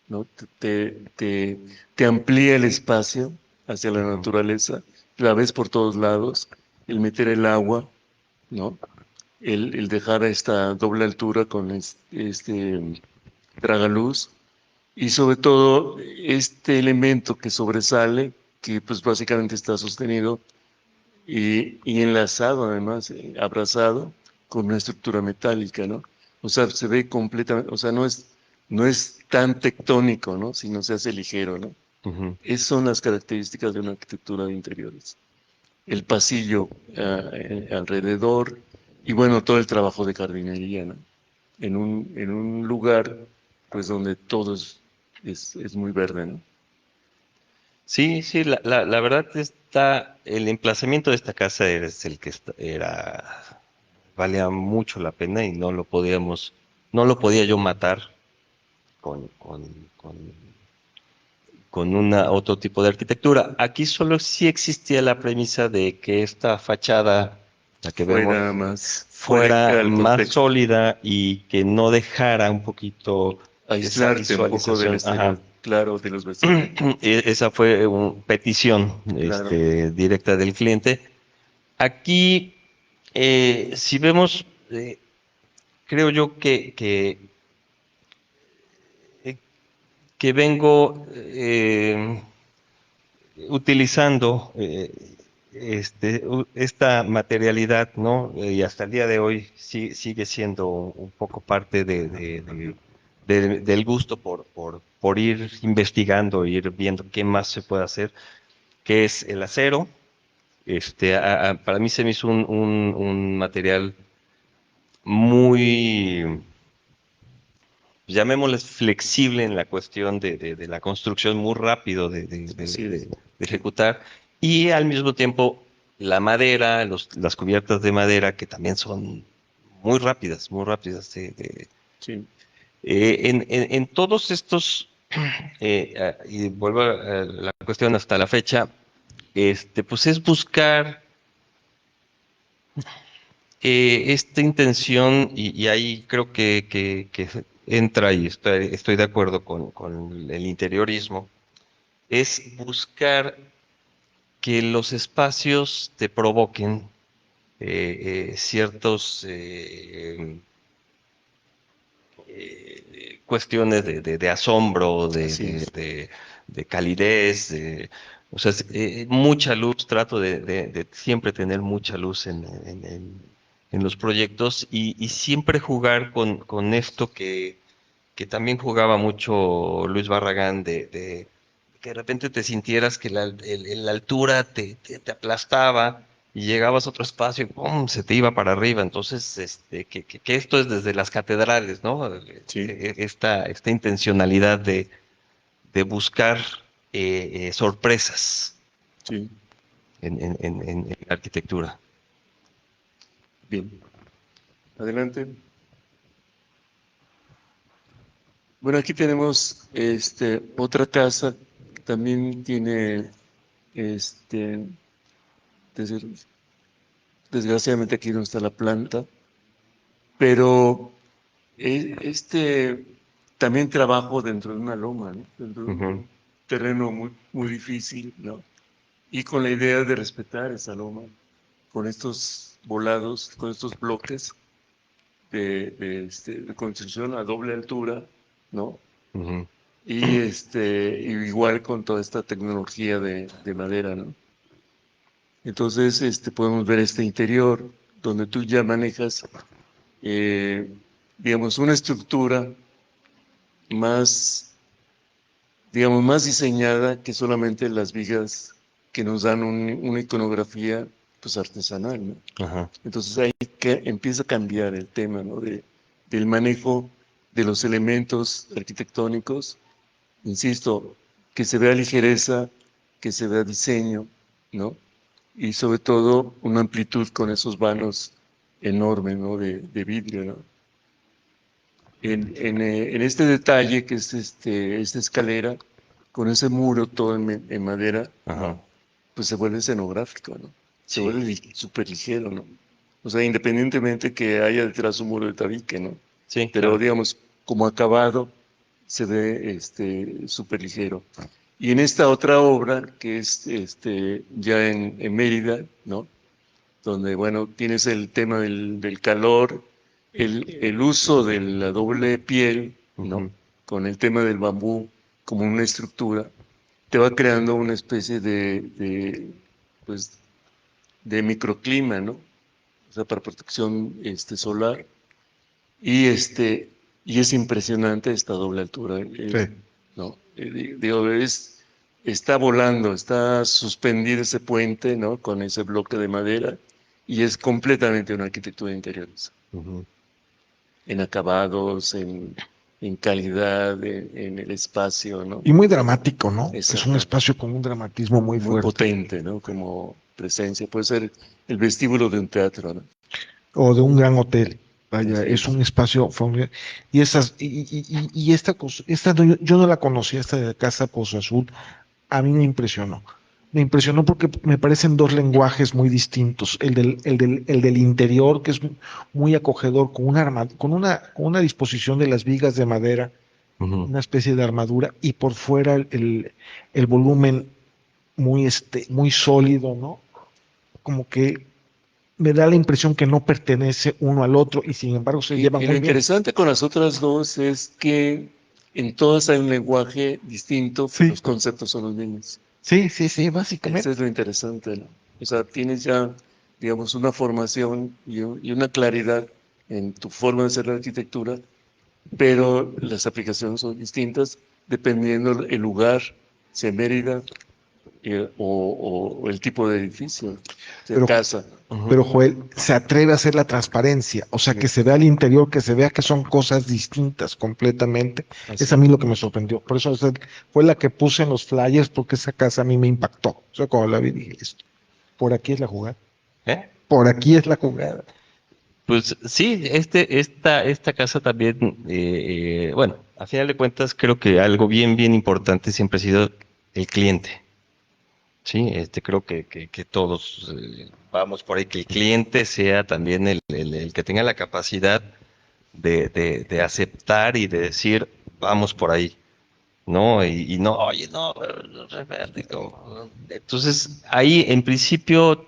¿no? Te amplía el espacio hacia la naturaleza, la ves por todos lados, el meter el agua, ¿no? El dejar a esta doble altura con este tragaluz y sobre todo este elemento que sobresale, que pues básicamente está sostenido y enlazado además, abrazado con una estructura metálica, ¿no? O sea, se ve completamente, o sea, no es tan tectónico, ¿no? Sino se hace ligero, ¿no? Esas son las características de una arquitectura de interiores. El pasillo alrededor y bueno, todo el trabajo de jardinería, ¿no? En un lugar, pues donde todo es muy verde, ¿no? Sí, sí, la verdad el emplazamiento de esta casa es el que valía mucho la pena y no lo podía yo matar con, con, con, con otro tipo de arquitectura. Aquí solo sí existía la premisa de que esta fachada, la que vemos, fuera Fuera el más contexto, sólida y que no dejara un poquito esa aislarte un poco del visualización. Ajá. exterior, claro, de los vecinos, Esa fue una petición claro. directa del cliente. Aquí, si vemos, creo yo eh, que vengo utilizando esta materialidad, ¿no? Y hasta el día de hoy sigue siendo un poco parte del gusto por ir investigando, ir viendo qué más se puede hacer, que es el acero. Para mí se me hizo un material muy, llamémosles flexible en la cuestión de la construcción, muy rápido Así es. de ejecutar, y al mismo tiempo la madera, las cubiertas de madera que también son muy rápidas. Sí, En todos estos, y vuelvo a la cuestión hasta la fecha, pues es buscar esta intención, y ahí creo que entra y estoy de acuerdo con el interiorismo, es buscar que los espacios te provoquen ciertos cuestiones de asombro, así es. de calidez, o sea, mucha luz, trato de siempre tener mucha luz en los proyectos y siempre jugar con esto que también jugaba mucho Luis Barragán, de que de repente te sintieras que la altura te aplastaba y llegabas a otro espacio y ¡pum! Se te iba para arriba. Entonces, que esto es desde las catedrales, ¿no? Sí, Esta intencionalidad de buscar sorpresas sí, en la arquitectura. bien. Adelante. Bueno, aquí tenemos otra casa que también tiene este des- desgraciadamente aquí no está la planta, pero también trabajo dentro de una loma, ¿no? Dentro de Ujú, un terreno muy difícil, ¿no? Y con la idea de respetar esa loma, con estos volados, con estos bloques de construcción a doble altura, ¿no? ujú, Y igual con toda esta tecnología de madera, ¿no? Entonces, podemos ver este interior donde tú ya manejas, eh, digamos, una estructura más, digamos, más diseñada que solamente las vigas que nos dan una iconografía, pues, artesanal, ¿no? ajá. Entonces ahí que empieza a cambiar el tema, ¿no? Del manejo de los elementos arquitectónicos, insisto, que se vea ligereza, que se vea diseño, ¿no? Y sobre todo una amplitud con esos vanos enormes, ¿no? De vidrio, ¿no? En este detalle que es esta escalera, con ese muro todo en madera, Ajá. pues se vuelve escenográfico, ¿no? se vuelve súper ligero, ¿no? O sea, independientemente que haya detrás un muro de tabique, ¿no? Sí, Pero claro. digamos, como acabado, se ve súper ligero. Y en esta otra obra, que es ya en Mérida, ¿no? Donde, bueno, tienes el tema del calor, el uso de la doble piel, ¿no? Ujú. Con el tema del bambú como una estructura, te va creando una especie pues, de microclima, ¿no? O sea, para protección solar. Y, y es impresionante esta doble altura, Sí. ¿no? Digo, está volando, está suspendido ese puente, ¿no? Con ese bloque de madera, y es completamente una arquitectura interior, Ujú. en acabados, en calidad, en el espacio, ¿no? Y muy dramático, ¿no? Es un Exacto. espacio con un dramatismo muy Muy fuerte. potente, ¿no? Como presencia. Puede ser el vestíbulo de un teatro, ¿no? O de un gran hotel. Vaya, Así es es. un espacio familiar. Y esta cosa, yo no la conocía, esta de Casa Pozo Azul, a mí me impresionó. Me impresionó porque me parecen dos lenguajes muy distintos. El del interior, que es muy acogedor, con una disposición de las vigas de madera, Ujú. una especie de armadura, y por fuera el volumen muy sólido, ¿no? Como que me da la impresión que no pertenece uno al otro y sin embargo se llevan Y lo muy bien. interesante con las otras dos es que en todas hay un lenguaje distinto, pero Sí, los conceptos son los mismos. sí, sí, sí, Eso básicamente. es lo interesante, ¿no? O sea, tienes ya, digamos, una formación y una claridad en tu forma de hacer la arquitectura, pero las aplicaciones son distintas dependiendo el lugar, sea Mérida, o el tipo de edificio, de Pero, casa. Ujú. pero Joel se atreve a hacer la transparencia, o sea, que se vea al interior, que se vea que son cosas distintas completamente. Es Así a es. mí lo que me sorprendió. Por eso fue la que puse en los flyers, porque esa casa a mí me impactó. O sea, cuando la vi dije, por aquí es la jugada. ¿Eh? Por aquí es la jugada. Pues sí, esta casa también, bueno, a final de cuentas creo que algo bien, bien importante siempre ha sido el cliente. Sí, creo que todos vamos por ahí, que el cliente sea también el que tenga la capacidad de aceptar y de decir, vamos por ahí, ¿no? Y no, oye, no, espérate, entonces, ahí en principio,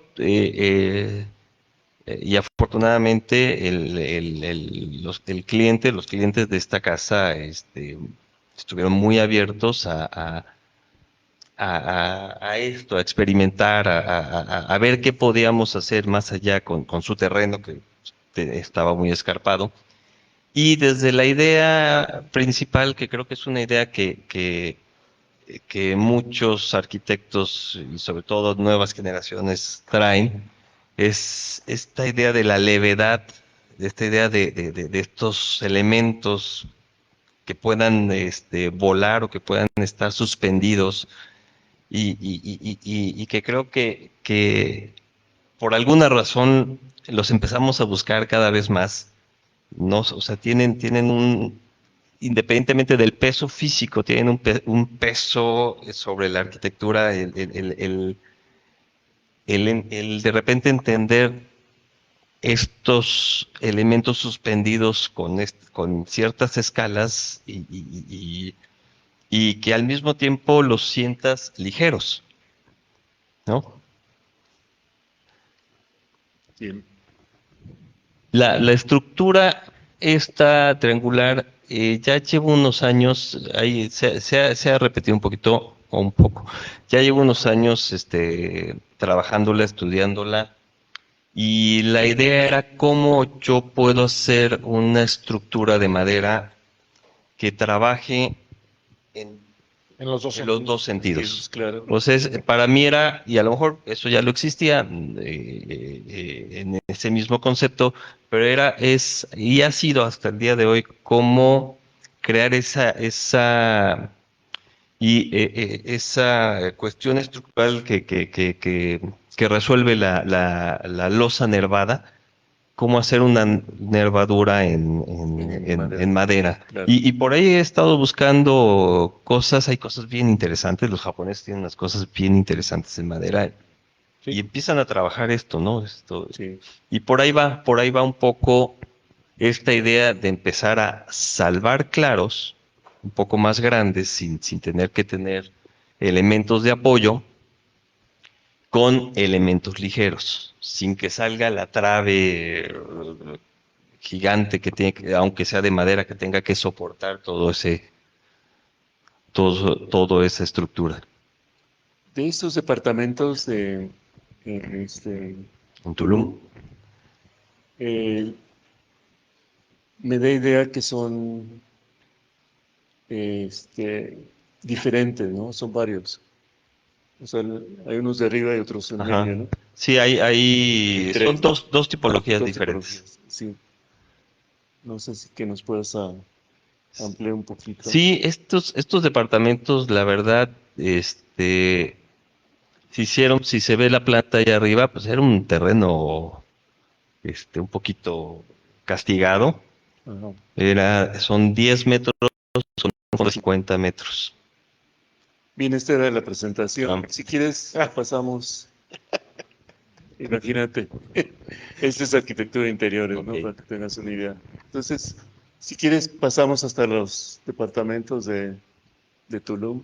y afortunadamente los clientes de esta casa, estuvieron muy abiertos a esto, a experimentar, a ver qué podíamos hacer más allá con su terreno que estaba muy escarpado. Y desde la idea principal, que creo que es una idea que muchos arquitectos y sobre todo nuevas generaciones traen, es esta idea de la levedad, de esta idea de estos elementos que puedan volar o que puedan estar suspendidos y que creo que por alguna razón los empezamos a buscar cada vez más, ¿no? O sea, tienen independientemente del peso físico, tienen un peso sobre la arquitectura, el de repente entender estos elementos suspendidos con ciertas escalas y que al mismo tiempo los sientas ligeros, ¿no? Bien. La estructura esta triangular ya llevo unos años, ahí se ha repetido un poquito o un poco, ya llevo unos años trabajándola, estudiándola y la idea era cómo yo puedo hacer una estructura de madera que trabaje en En los dos en los sentidos. dos sentidos. Claro. Entonces, para mí era, y a lo mejor eso ya lo existía en ese mismo concepto, pero y ha sido hasta el día de hoy cómo crear esa cuestión estructural que resuelve la losa nervada, cómo hacer una nervadura Madera. en madera. Claro. Y por ahí he estado buscando cosas, hay cosas bien interesantes, los japoneses tienen unas cosas bien interesantes en madera. Sí. y empiezan a trabajar esto, ¿no? Sí. Y por ahí va un poco esta idea de empezar a salvar claros un poco más grandes sin tener que tener elementos de apoyo con elementos ligeros, sin que salga la trave gigante que tiene aunque sea de madera, que tenga que soportar toda esa estructura. De estos departamentos En Tulum. eh, me da idea que son diferentes, ¿no? Son varios. O sea, hay unos de arriba y otros en Ajá. medio, ¿no? Sí, son dos tipologías Dos diferentes. tipologías, sí. No sé si que nos puedas ampliar un poquito. Sí, estos departamentos, la verdad, si se ve la planta ahí arriba, pues era un terreno, un poquito castigado. Ajá. Son 10 metros, son 50 metros. Bien, esta era la presentación. Ah. Si quieres, pasamos. Imagínate. Esta es arquitectura de interiores, ¿no? Ok. Para que tengas una idea. Entonces, si quieres, pasamos hasta los departamentos de Tulum.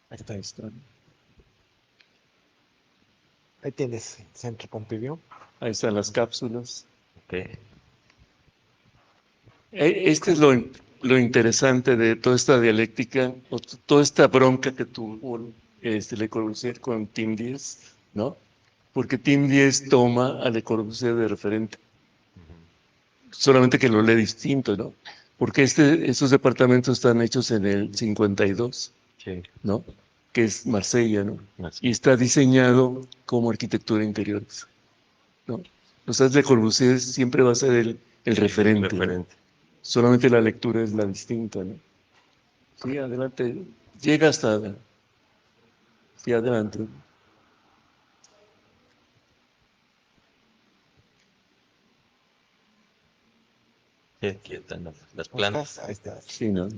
Ahí están. Ahí tienes Centro Pompidou. Ahí están las cápsulas. Ok. Este es lo interesante de toda esta dialéctica, o toda esta bronca que tuvo Le Corbusier con Tim 10, ¿no? Porque Tim 10 toma a Le Corbusier de referente, solamente que lo lee distinto, ¿no? Porque estos departamentos están hechos en el 52, Sí. ¿no? Que es Marsella, ¿no? Así. Y está diseñado como arquitectura de interiores, ¿no? O sea, Le Corbusier siempre va a ser el referente, ¿no? Solamente la lectura es la distinta, ¿no? Sí, adelante. Llega hasta... Sí, adelante. Sí, aquí están las plantas. Ahí está. Sí, ¿no?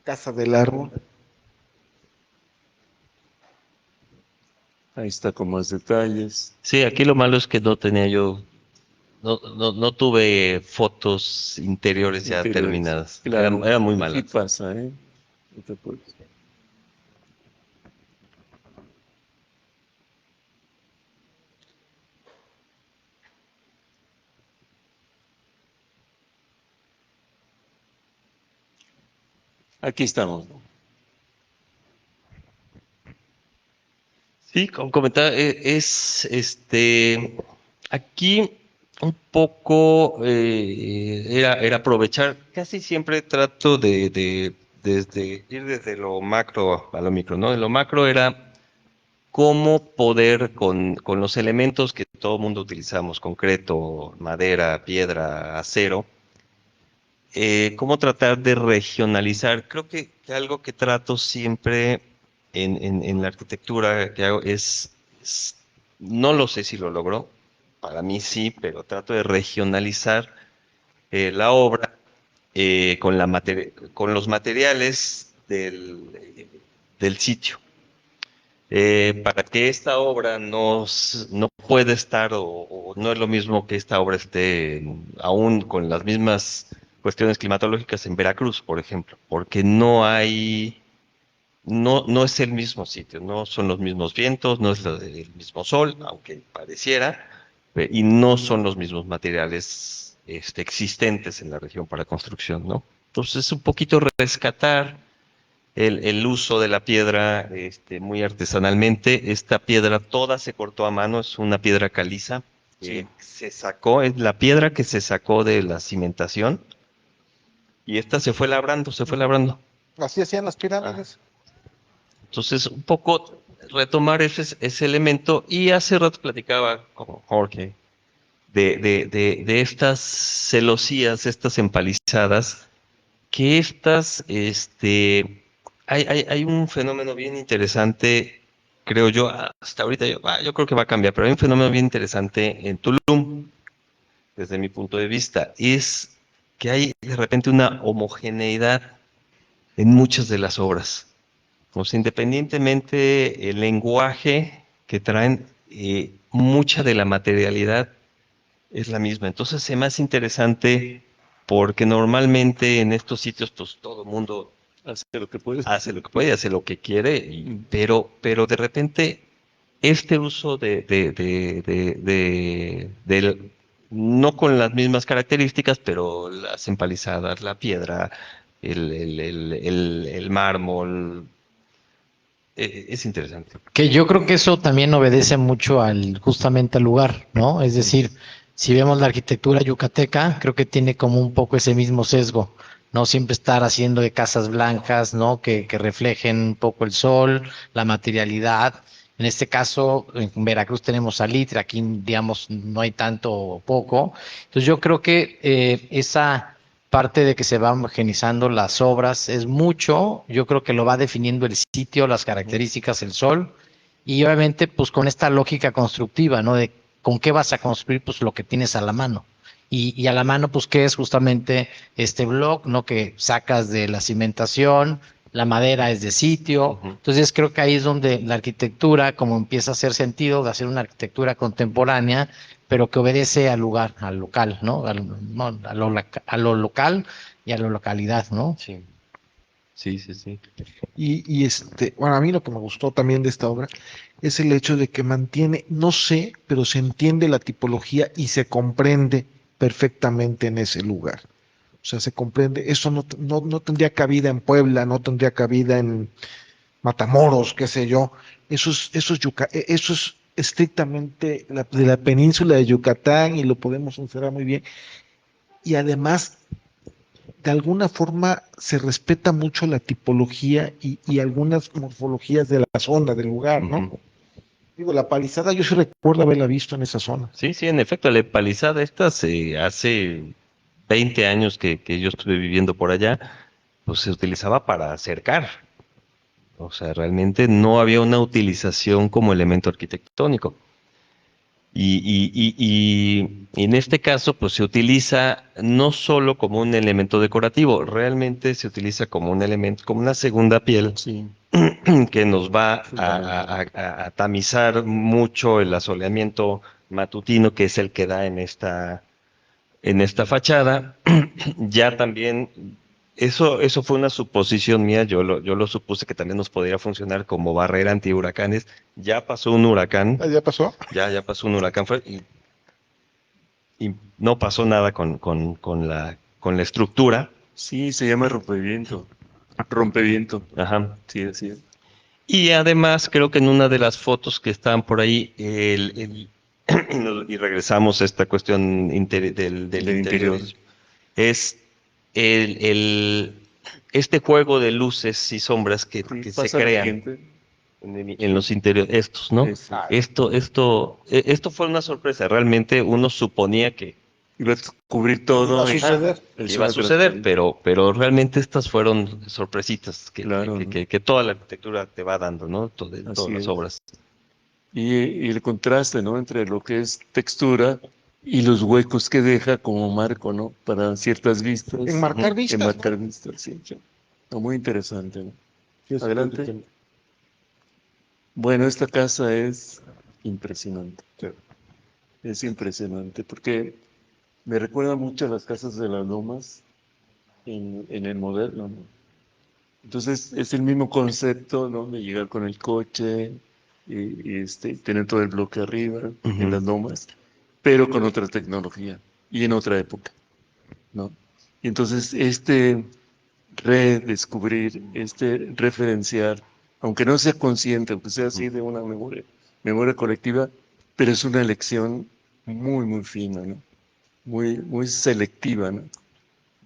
Casa del Árbol. Ahí está con más detalles. Sí, aquí lo malo es que no tenía yo, no tuve fotos interiores ya Interiores. terminadas. Claro. Era muy Sí mala. pasa, ¿eh? No te preocupes. Aquí estamos, ¿no? Sí, como comentaba, aquí un poco era aprovechar, casi siempre trato desde ir desde lo macro a lo micro, ¿no? De lo macro era cómo poder con los elementos que todo el mundo utilizamos, concreto, madera, piedra, acero, cómo tratar de regionalizar. Creo que algo que trato siempre en la arquitectura que hago no lo sé si lo logro, para mí sí, pero trato de regionalizar la obra con los materiales del sitio. Para que esta obra no pueda estar o no es lo mismo que esta obra esté aún con las mismas cuestiones climatológicas en Veracruz, por ejemplo, porque no es el mismo sitio, no son los mismos vientos, no es el mismo sol, aunque pareciera, y no son los mismos materiales existentes en la región para construcción, ¿no? Entonces es un poquito rescatar el uso de la piedra muy artesanalmente. Esta piedra toda se cortó a mano, es una piedra caliza. Sí. Se sacó, es la piedra que se sacó de la cimentación y esta se fue labrando, se fue labrando. Así hacían las pirámides. Entonces, un poco retomar ese elemento y hace rato platicaba con Jorge de estas celosías, estas empalizadas, que hay un fenómeno bien interesante, creo yo, hasta ahorita yo creo que va a cambiar, pero hay un fenómeno bien interesante en Tulum, desde mi punto de vista, es que hay de repente una homogeneidad en muchas de las obras. O sea, independientemente el lenguaje que traen, mucha de la materialidad es la misma. Entonces es más interesante porque normalmente en estos sitios pues todo el mundo Hace lo que puede. hace lo que puede, hace lo que quiere, pero de repente este uso no con las mismas características, pero las empalizadas, la piedra, el mármol, es interesante. Que yo creo que eso también obedece mucho justamente al lugar, ¿no? Es decir, si vemos la arquitectura yucateca, creo que tiene como un poco ese mismo sesgo, ¿no? Siempre estar haciendo de casas blancas, ¿no? Que reflejen un poco el sol, la materialidad. En este caso, en Veracruz tenemos salitre, aquí, digamos, no hay tanto o poco. Entonces yo creo que esa parte de que se van homogenizando las obras es mucho, yo creo que lo va definiendo el sitio, las características, el sol, y obviamente pues con esta lógica constructiva, ¿no? De con qué vas a construir pues lo que tienes a la mano. Y a la mano pues qué es justamente este block, ¿no? Que sacas de la cimentación, la madera es de sitio, entonces creo que ahí es donde la arquitectura como empieza a hacer sentido de hacer una arquitectura contemporánea pero que obedece al lugar, al local, ¿no? No, a lo local y a la localidad, ¿no? Sí, sí, sí, sí. Bueno, a mí lo que me gustó también de esta obra es el hecho de que mantiene, no sé, pero se entiende la tipología y se comprende perfectamente en ese lugar. O sea, se comprende, eso no tendría cabida en Puebla, no tendría cabida en Matamoros, qué sé yo. Eso es estrictamente de la península de Yucatán y lo podemos observar muy bien. Y además, de alguna forma, se respeta mucho la tipología y algunas morfologías de la zona, del lugar, ¿no? Digo, la palizada yo sí recuerdo haberla visto en esa zona. Sí, sí, en efecto, la empalizada esta hace 20 años que yo estuve viviendo por allá, pues se utilizaba para cercar. O sea, realmente no había una utilización como elemento arquitectónico. Y en este caso, pues se utiliza no solo como un elemento decorativo, realmente se utiliza como un elemento, como una segunda piel Sí, que nos va a tamizar mucho el asoleamiento matutino, que es el que da en esta fachada. Ya también, eso fue una suposición mía, yo lo supuse que también nos podría funcionar como barrera antihuracanes. Ya pasó un huracán, ¿Ya pasó? ya pasó un huracán y no pasó nada con la estructura. sí, se llama rompeviento. Rompeviento, Ajá. sí, así es. Y además creo que en una de las fotos que estaban por ahí, y regresamos a esta cuestión del interior, es este juego de luces y sombras que se Pasa la crean siguiente. en los interiores, estos, ¿no? Esto fue una sorpresa. Realmente uno suponía que Iba a cubrir todo. Iba a suceder. Es iba a una suceder, transparencia. pero realmente estas fueron sorpresitas Claro, ¿no? que toda la arquitectura te va dando, ¿no? Todas Así las es. obras. Y el contraste, ¿no? Entre lo que es textura y los huecos que deja como marco, ¿no? Para ciertas vistas. Enmarcar vistas, ¿no? Enmarcar vistas, sí. No, muy interesante, ¿no? Adelante. Bueno, esta casa es impresionante. Es impresionante porque me recuerda mucho a las casas de las lomas en el moderno, ¿no? Entonces es el mismo concepto, ¿no? De llegar con el coche y tener todo el bloque arriba en las lomas, pero con otra tecnología y en otra época, ¿no? Y entonces redescubrir, referenciar, aunque no sea consciente, aunque sea así de una memoria colectiva, pero es una elección muy, muy fina, ¿no? Muy, muy selectiva, ¿no?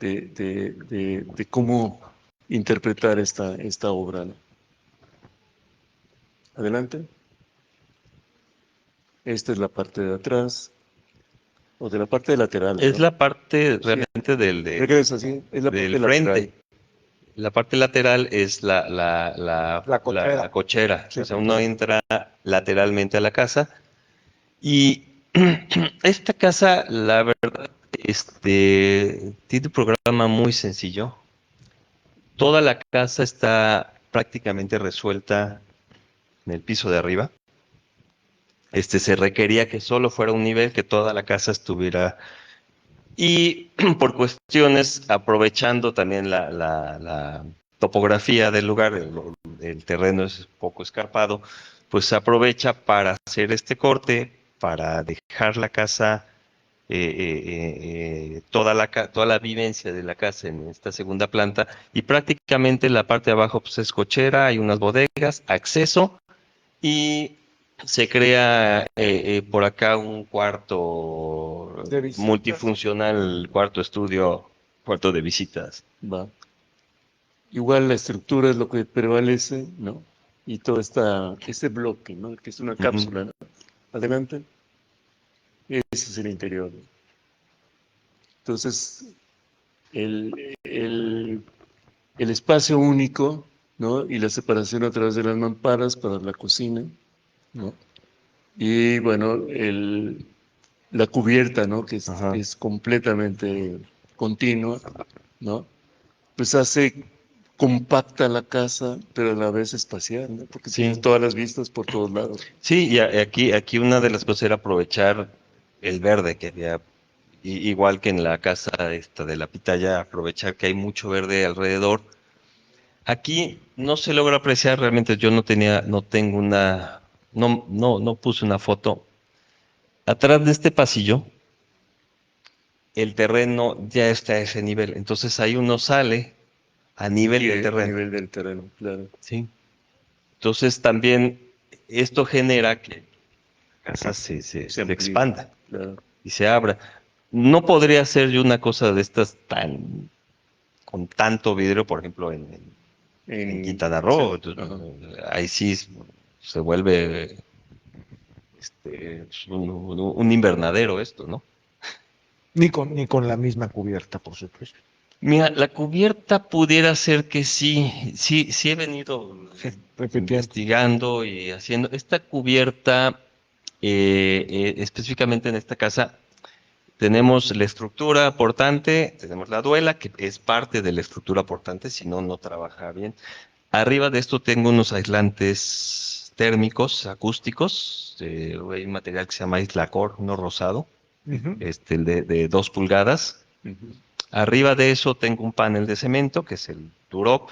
De cómo interpretar esta obra, ¿no? Adelante. Esta es la parte de atrás, o de la parte lateral, Es ¿no? la parte realmente Regresa, sí, es la parte del lateral. frente. La parte lateral es La cochera. la cochera. Sí. O sea, uno entra lateralmente a la casa. Y esta casa, la verdad, tiene un programa muy sencillo. Toda la casa está prácticamente resuelta en el piso de arriba. Se requería que solo fuera un nivel, que toda la casa estuviera. Y por cuestiones, aprovechando también la topografía del lugar, el terreno es poco escarpado, pues se aprovecha para hacer este corte, para dejar la casa, toda la vivencia de la casa en esta segunda planta, y prácticamente la parte de abajo pues es cochera, hay unas bodegas, acceso, y se crea por acá un cuarto De visitas. multifuncional, cuarto estudio, cuarto de visitas. Va. Igual la estructura es lo que prevalece, ¿no? Y todo este bloque, ¿no? Que es una cápsula, ¿no? Adelante. Ese es el interior. Entonces, el espacio único, ¿no? Y la separación a través de las mamparas para la cocina, ¿no? Y bueno, la cubierta, ¿no? Que Ajá. es completamente continua, ¿no? Pues compacta la casa, pero a la vez espacial, ¿no? Porque Sí. tienes todas las vistas por todos lados. Sí, y aquí una de las cosas era aprovechar el verde que había, igual que en la casa esta de la pitaya, aprovechar que hay mucho verde alrededor. Aquí no se logra apreciar realmente, yo no puse una foto. Atrás de este pasillo, el terreno ya está a ese nivel, entonces ahí uno sale a nivel del A terreno. nivel del terreno, claro. Sí. Entonces también esto genera que la casa se amplía, expanda claro. y se abra. No podría ser yo una cosa de estas con tanto vidrio, por ejemplo, en Quintana Roo. Sí, ajá. Ahí sí se vuelve un invernadero esto, ¿no? Ni con la misma cubierta, por supuesto. Mira, la cubierta pudiera ser que sí he venido Repitiendo. investigando y haciendo. Esta cubierta, específicamente en esta casa, tenemos la estructura portante, tenemos la duela, que es parte de la estructura portante, si no, no trabaja bien. Arriba de esto tengo unos aislantes térmicos, acústicos, hay un material que se llama Islacor, uno rosado, Ujú. el de 2 pulgadas. Ujú. Arriba de eso tengo un panel de cemento, que es el Durop,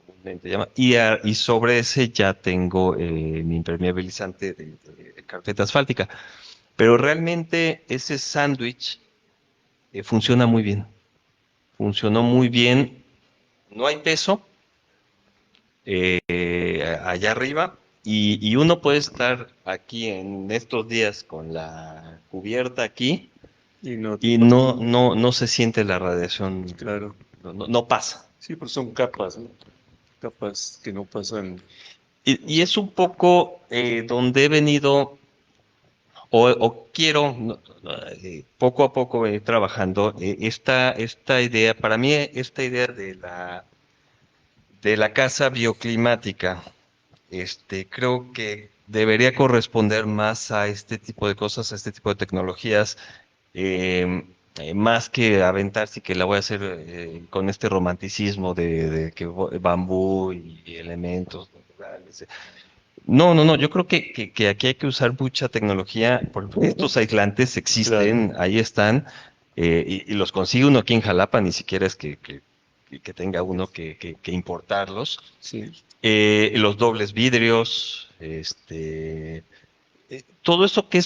comúnmente llama, y sobre ese ya tengo mi impermeabilizante de carpeta asfáltica. Pero realmente ese sándwich funciona muy bien. Funcionó muy bien. No hay peso allá arriba, y uno puede estar aquí en estos días con la cubierta aquí Y no, y no se siente la radiación, claro. no pasa. Sí, pues son capas, ¿no? Capas que no pasan. Y es un poco donde he venido o quiero poco a poco ir trabajando esta idea. Para mí esta idea de la casa bioclimática, creo que debería corresponder más a este tipo de cosas, a este tipo de tecnologías, más que aventarse que la voy a hacer con este romanticismo de que bambú y elementos naturales. No, yo creo que aquí hay que usar mucha tecnología, porque estos aislantes existen, ahí están, y los consigue uno aquí en Jalapa, ni siquiera es que tenga uno que importarlos. Sí, Los dobles vidrios, todo eso que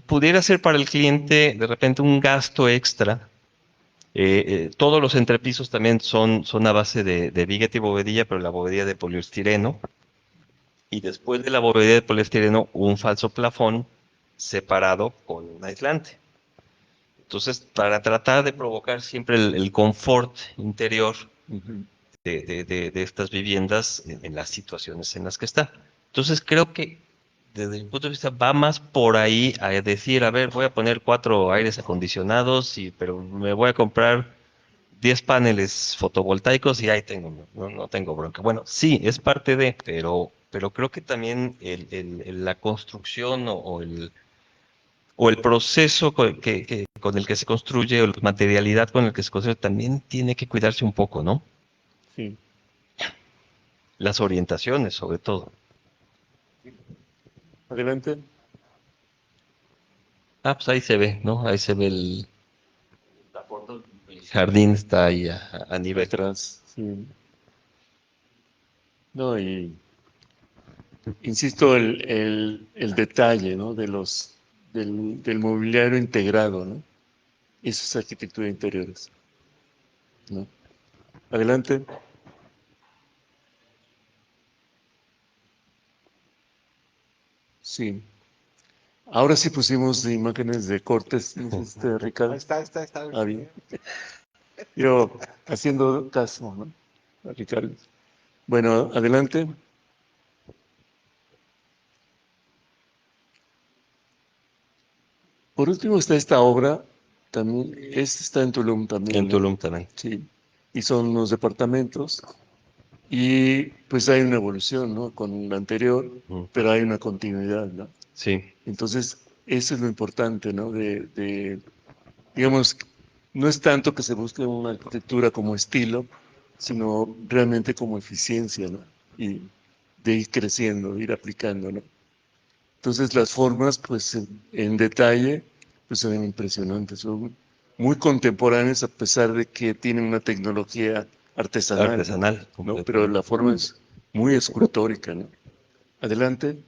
pudiera ser para el cliente de repente un gasto extra. Todos los entrepisos también son a base de biguete y bovedilla, pero la bovedilla de poliestireno. Y después de la bovedilla de poliestireno, un falso plafón separado con un aislante. Entonces, para tratar de provocar siempre el confort interior ujú, de estas viviendas en las situaciones en las que está. Entonces, creo que desde mi punto de vista va más por ahí a decir, a ver, voy a poner 4 aires acondicionados, pero me voy a comprar 10 paneles fotovoltaicos y ahí tengo, no tengo bronca. Bueno, sí, es parte de, pero creo que también la construcción o el proceso con el que se construye, o la materialidad con el que se construye, también tiene que cuidarse un poco, ¿no? sí. las orientaciones sobre todo. Adelante. Pues ahí se ve, ¿no? Ahí se ve el jardín está ahí a nivel. Atrás, sí. No, y insisto, el detalle, ¿no? Del mobiliario integrado, ¿no? Eso es arquitectura de interiores, ¿no? Adelante. Sí. Ahora sí pusimos imágenes de cortes, Ricardo. Está. Ah, bien. Yo haciendo caso, ¿no? A Ricardo. Bueno, adelante. Por último está esta obra, también, esta está en Tulum también, En ¿no? Tulum también. Sí, y son unos departamentos, y pues hay una evolución, ¿no? Con la anterior, pero hay una continuidad, ¿no? Sí. Entonces, eso es lo importante, ¿no? Digamos, no es tanto que se busque una arquitectura como estilo, sino realmente como eficiencia, ¿no? Y de ir creciendo, ir aplicando, ¿no? Entonces las formas, pues en detalle, pues se ven impresionantes, son muy contemporáneas a pesar de que tienen una tecnología artesanal, Artesanal, ¿no? Pero completamente. la forma es muy escultórica, ¿no? Adelante.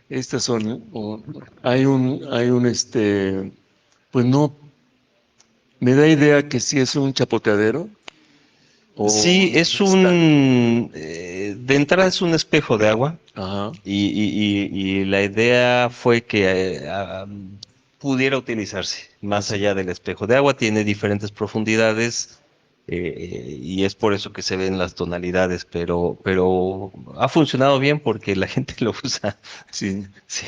Estas son, pues no, me da idea que sí es un chapoteadero o Sí, es un estanque. de entrada es un espejo de agua Ajá, y la idea fue que pudiera utilizarse más así, allá del espejo de agua, tiene diferentes profundidades y es por eso que se ven las tonalidades, pero ha funcionado bien porque la gente lo usa. sí, Sí,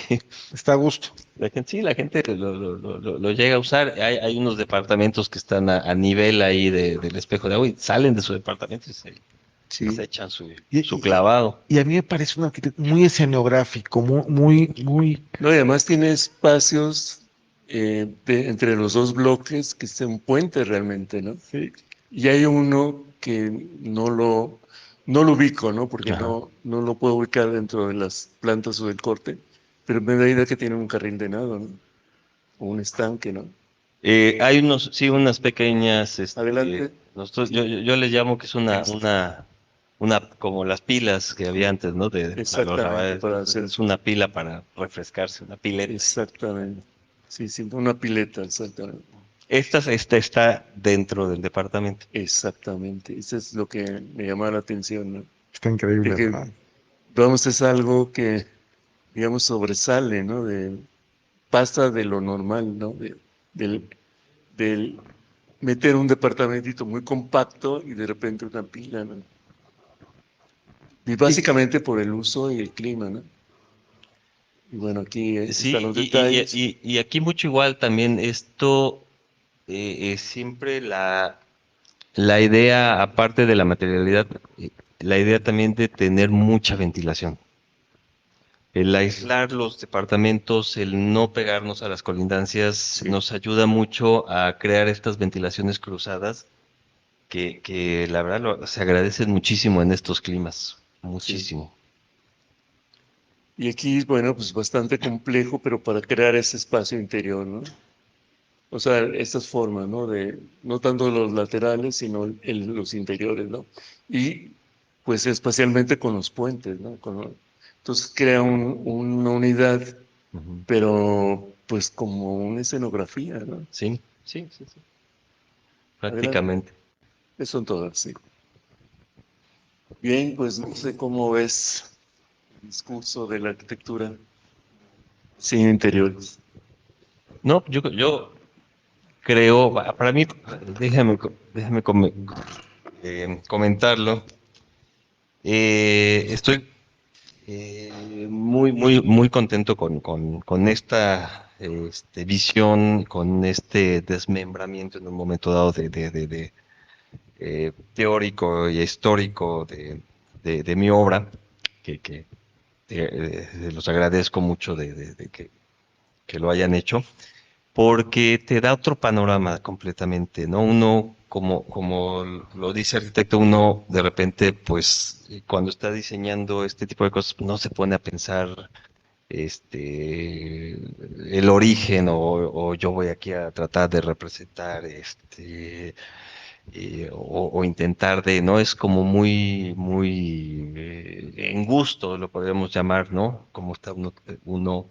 Está a gusto. la gente lo llega a usar. Hay unos departamentos que están a nivel ahí del espejo de agua y salen de su departamento y se sí. echan Y, su y- clavado. y a mí me parece un arquitecto muy escenográfico, muy. No, y además tiene espacios entre los dos bloques que es un puente realmente, ¿no? Sí. Y hay uno que no lo ubico, ¿no? Porque Ajá. no lo puedo ubicar dentro de las plantas o del corte, pero me da idea que tiene un carril de nado, ¿no? O un estanque, ¿no? Hay sí, unas pequeñas, Adelante. nosotros, yo les llamo que es como las pilas que había antes, ¿no? Para los Exactamente, lavaderos. para hacer. Es una pila para refrescarse, una pileta. Exactamente. Sí, sí, una pileta, exactamente. Esta está dentro del departamento. Exactamente. Eso es lo que me llama la atención, ¿no? Está increíble, Que, ¿verdad? vamos, es algo que, digamos, sobresale, ¿no? Pasa de lo normal, ¿no? Del, del meter un departamentito muy compacto y de repente una pila, ¿no? Y básicamente por el uso y el clima, ¿no? Y bueno, aquí están Sí, los detalles. y aquí mucho igual también esto es siempre la idea, aparte de la materialidad, la idea también de tener mucha ventilación. El aislar los departamentos, el no pegarnos a las colindancias, Sí, nos ayuda mucho a crear estas ventilaciones cruzadas que la verdad se agradecen muchísimo en estos climas, sí. muchísimo. Y aquí, bueno, pues bastante complejo, pero para crear ese espacio interior, ¿no? O sea, estas formas, ¿no? No tanto los laterales, sino los interiores, ¿no? Y pues especialmente con los puentes, ¿no? Entonces crea una unidad, Ujú. pero pues como una escenografía, ¿no? Sí, sí, sí, sí, Adelante. prácticamente. Eso son todas, sí. Bien, pues no sé cómo ves el discurso de la arquitectura sin interiores. No, yo creo, para mí, déjame comentarlo. Estoy muy contento con esta visión, con este desmembramiento en un momento dado de teórico y histórico de mi obra, que los agradezco mucho de que lo hayan hecho. porque te da otro panorama completamente, ¿no? Uno, como lo dice el arquitecto, uno de repente, pues, cuando está diseñando este tipo de cosas, no se pone a pensar el origen o yo voy aquí a tratar de representar o intentar de, ¿no? Es como muy en gusto, lo podríamos llamar, ¿no? Como está uno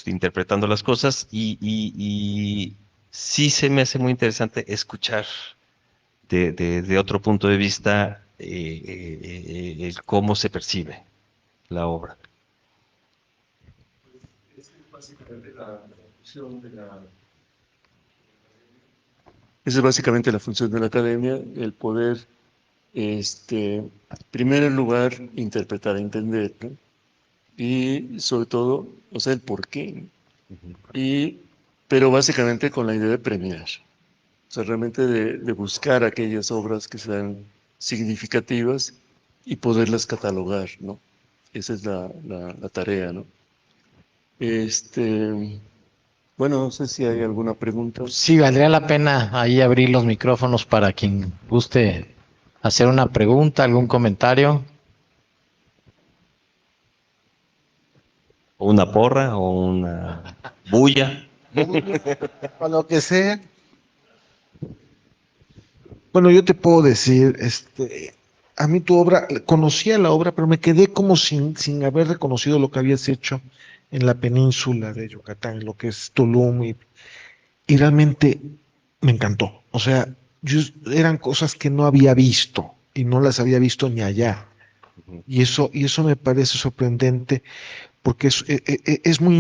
interpretando las cosas y sí se me hace muy interesante escuchar de otro punto de vista el cómo se percibe la obra. Esa es básicamente la función de la academia, el poder, primero en lugar, interpretar, entender, ¿no? Y sobre todo, o sea, el por qué, pero básicamente con la idea de premiar, o sea, realmente de buscar aquellas obras que sean significativas y poderlas catalogar, ¿no? Esa es la tarea, ¿no? Bueno, no sé si hay alguna pregunta. Sí, valdría la pena ahí abrir los micrófonos para quien guste hacer una pregunta, algún comentario. O una porra o una bulla. Para lo que sea. Bueno, yo te puedo decir, a mí tu obra, conocía la obra, pero me quedé como sin haber reconocido lo que habías hecho en la península de Yucatán, lo que es Tulum, y realmente me encantó. O sea, eran cosas que no había visto y no las había visto ni allá. Y eso me parece sorprendente porque es muy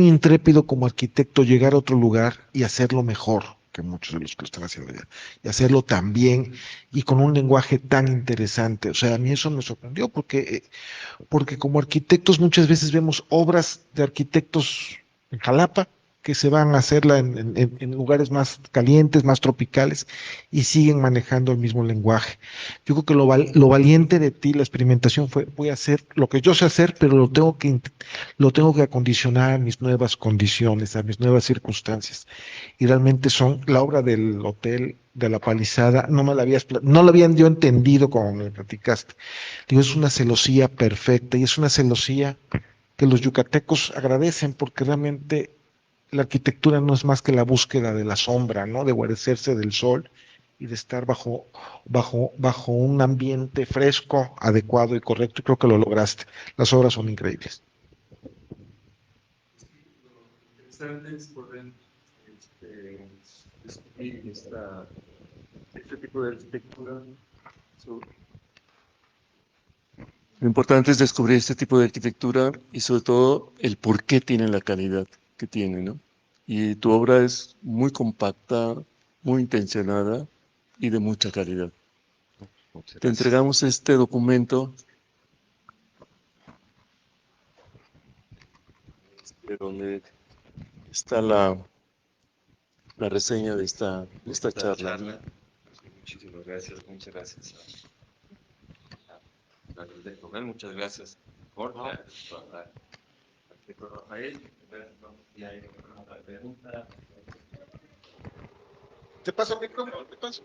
intrépido como arquitecto llegar a otro lugar y hacerlo mejor que muchos de los que lo están haciendo allá, y hacerlo tan bien y con un lenguaje tan interesante. O sea, a mí eso me sorprendió porque como arquitectos muchas veces vemos obras de arquitectos en Jalapa que se van a hacerla en lugares más calientes, más tropicales, y siguen manejando el mismo lenguaje. Yo creo que lo valiente de ti, la experimentación fue, voy a hacer lo que yo sé hacer, pero lo tengo que acondicionar a mis nuevas condiciones, a mis nuevas circunstancias. Y realmente son la obra del hotel de la Palizada, no la habían yo entendido como me platicaste. Digo, es una celosía perfecta y es una celosía que los yucatecos agradecen porque realmente la arquitectura no es más que la búsqueda de la sombra, ¿no? De guarecerse del sol y de estar bajo un ambiente fresco, adecuado y correcto. Y creo que lo lograste. Las obras son increíbles. Interesante es poder descubrir este tipo de arquitectura. Lo importante es descubrir este tipo de arquitectura y sobre todo el por qué tiene la calidad que tiene, ¿no? Y tu obra es muy compacta, muy intencionada y de mucha calidad. Muchas Te gracias. entregamos este documento donde está la reseña de esta charla. Muchísimas gracias, muchas gracias. Muchas gracias. Rafael, si hay alguna pregunta. ¿Te paso el micrófono? ¿Te paso?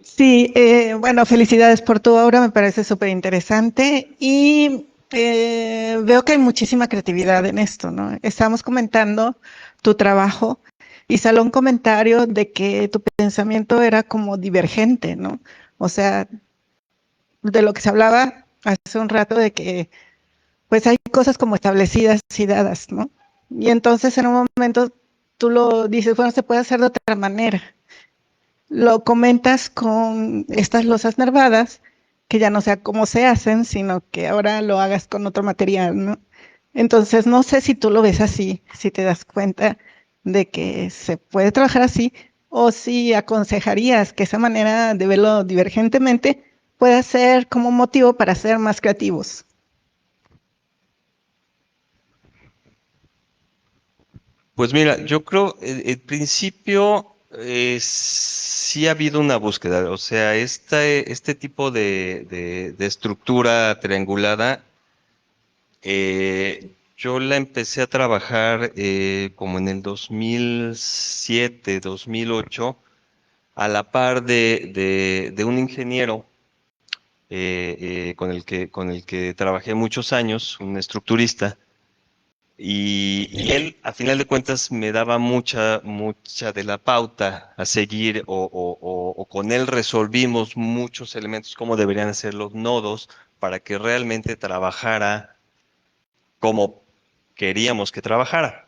Sí, bueno, felicidades por tu obra, me parece súper interesante y veo que hay muchísima creatividad en esto, ¿no? Estábamos comentando tu trabajo y salió un comentario de que tu pensamiento era como divergente, ¿no? O sea, de lo que se hablaba hace un rato de que pues hay cosas como establecidas y dadas, ¿no? Y entonces en un momento tú lo dices, bueno, se puede hacer de otra manera. Lo comentas con estas losas nervadas, que ya no sea cómo se hacen, sino que ahora lo hagas con otro material, ¿no? Entonces, no sé si tú lo ves así, si te das cuenta de que se puede trabajar así, o si aconsejarías que esa manera de verlo divergentemente pueda ser como un motivo para ser más creativos. Pues mira, yo creo el principio sí ha habido una búsqueda, o sea, este tipo de estructura triangulada Yo la empecé a trabajar como en el 2007, 2008, a la par de un ingeniero con el que trabajé muchos años, un estructurista, y él, a final de cuentas, me daba mucha de la pauta a seguir, o con él resolvimos muchos elementos, cómo deberían ser los nodos, para que realmente trabajara como queríamos que trabajara.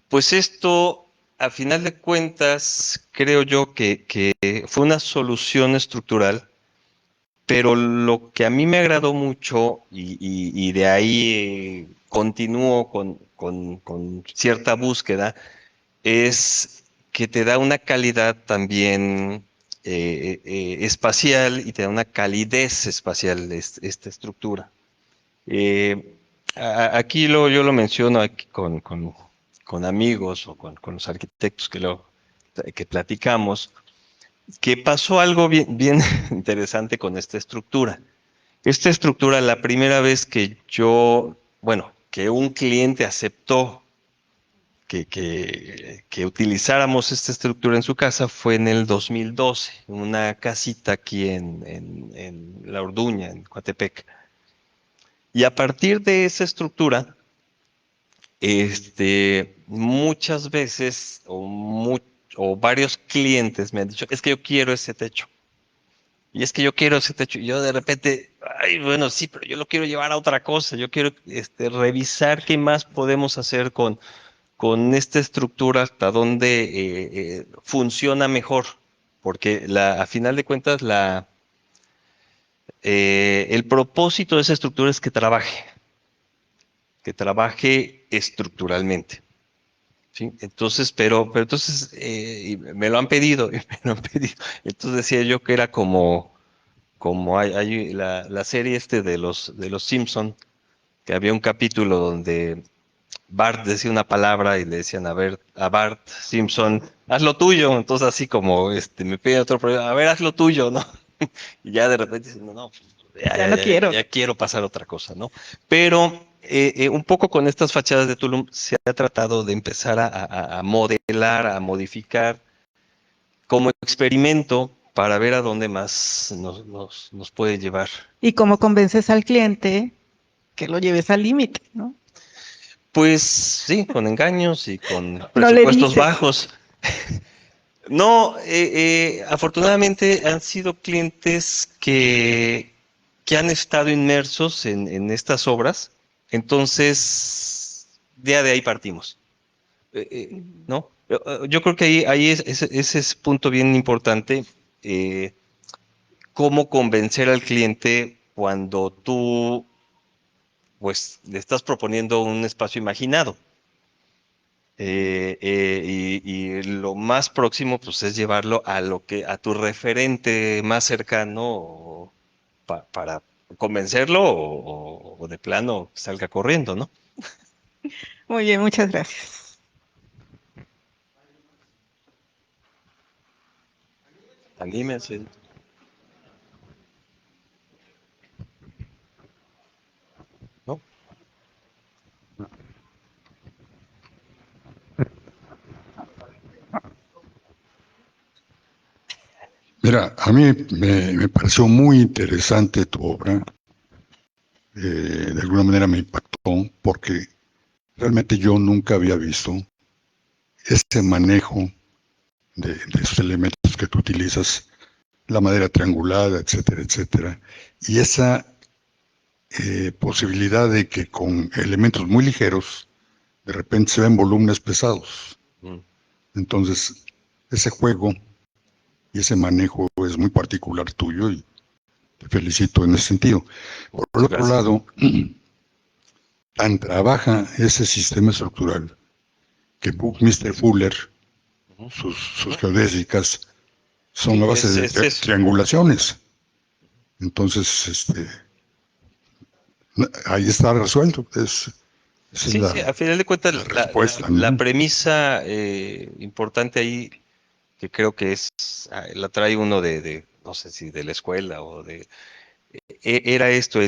Pues esto, a final de cuentas, creo yo que fue una solución estructural, pero lo que a mí me agradó mucho y de ahí continúo con cierta búsqueda, es que te da una calidad también espacial y te da una calidez espacial esta estructura. Aquí yo lo menciono aquí con amigos o con los arquitectos que platicamos, que pasó algo bien interesante con esta estructura. Esta estructura, la primera vez que que un cliente aceptó que utilizáramos esta estructura en su casa fue en el 2012, en una casita aquí en La Orduña, en Coatepec. Y a partir de esa estructura, muchas veces o varios clientes me han dicho, es que yo quiero ese techo. Y es que yo quiero ese techo. Y yo de repente, ay, bueno, sí, pero yo lo quiero llevar a otra cosa. Yo quiero revisar qué más podemos hacer con esta estructura, hasta dónde funciona mejor. Porque a final de cuentas, el propósito de esa estructura es que trabaje estructuralmente. ¿Sí? Entonces, pero entonces y me lo han pedido, y me lo han pedido. Entonces decía yo que era como hay la serie de los Simpson, que había un capítulo donde Bart decía una palabra y le decían a Bart Simpson, haz lo tuyo. Entonces así como me pide otro problema, a ver, haz lo tuyo, ¿no? Y ya de repente dicen, no, pues, Ya no quiero. ya quiero pasar a otra cosa, ¿no? Pero un poco con estas fachadas de Tulum se ha tratado de empezar a modelar, a modificar como experimento para ver a dónde más nos puede llevar. ¿Y cómo convences al cliente que lo lleves al límite, no? Pues sí, con engaños y con No le presupuestos dices. bajos. No, afortunadamente han sido clientes que han estado inmersos en estas obras, entonces ya de ahí partimos. ¿No? Yo creo que ahí ese es punto bien importante, cómo convencer al cliente cuando tú pues le estás proponiendo un espacio imaginado. Y lo más próximo pues es llevarlo a tu referente más cercano para convencerlo o de plano salga corriendo, ¿no? Muy bien, muchas gracias. Anímense. ¿No? Mira, a mí me pareció muy interesante tu obra. De alguna manera me impactó porque realmente yo nunca había visto ese manejo de esos elementos que tú utilizas, la madera triangulada, etcétera, etcétera, y esa posibilidad de que con elementos muy ligeros de repente se ven volúmenes pesados. Entonces, ese juego y ese manejo es muy particular tuyo y te felicito en ese sentido. Por el otro lado, tan trabaja ese sistema estructural que Buckminster Fuller, sus geodésicas, son a base de triangulaciones. Entonces, ahí está resuelto. Sí, a final de cuentas, la premisa importante ahí, que creo que la trae uno no sé si de la escuela o era esto,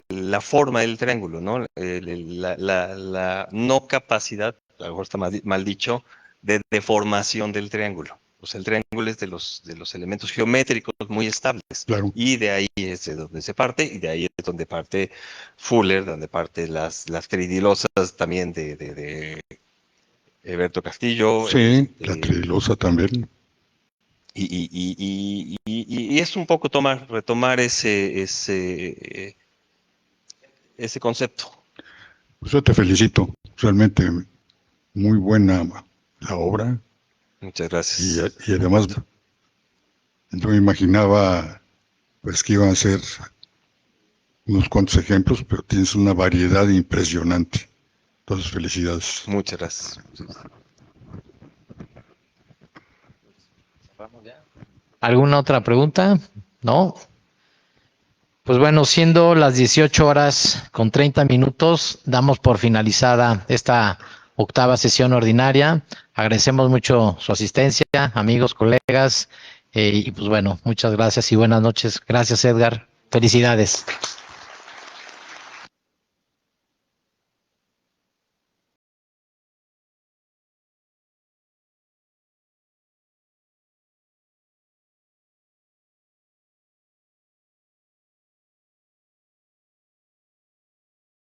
la forma del triángulo, ¿no? La no capacidad, a lo mejor está mal dicho, de deformación del triángulo. O sea, el triángulo es de los elementos geométricos muy estables. Claro. Y de ahí es de donde se parte, y de ahí es donde parte Fuller, donde parte las tridilosas también de Alberto Castillo. Sí, la trilosa también. Y es un poco retomar ese concepto. Pues yo te felicito, realmente muy buena la obra. Muchas gracias. Y además, yo me imaginaba pues que iban a ser unos cuantos ejemplos, pero tienes una variedad impresionante. Entonces, felicidades. Muchas gracias. ¿Alguna otra pregunta? ¿No? Pues bueno, siendo las 18 horas con 30 minutos, damos por finalizada esta octava sesión ordinaria. Agradecemos mucho su asistencia, amigos, colegas, y pues bueno, muchas gracias y buenas noches. Gracias, Edgar. Felicidades.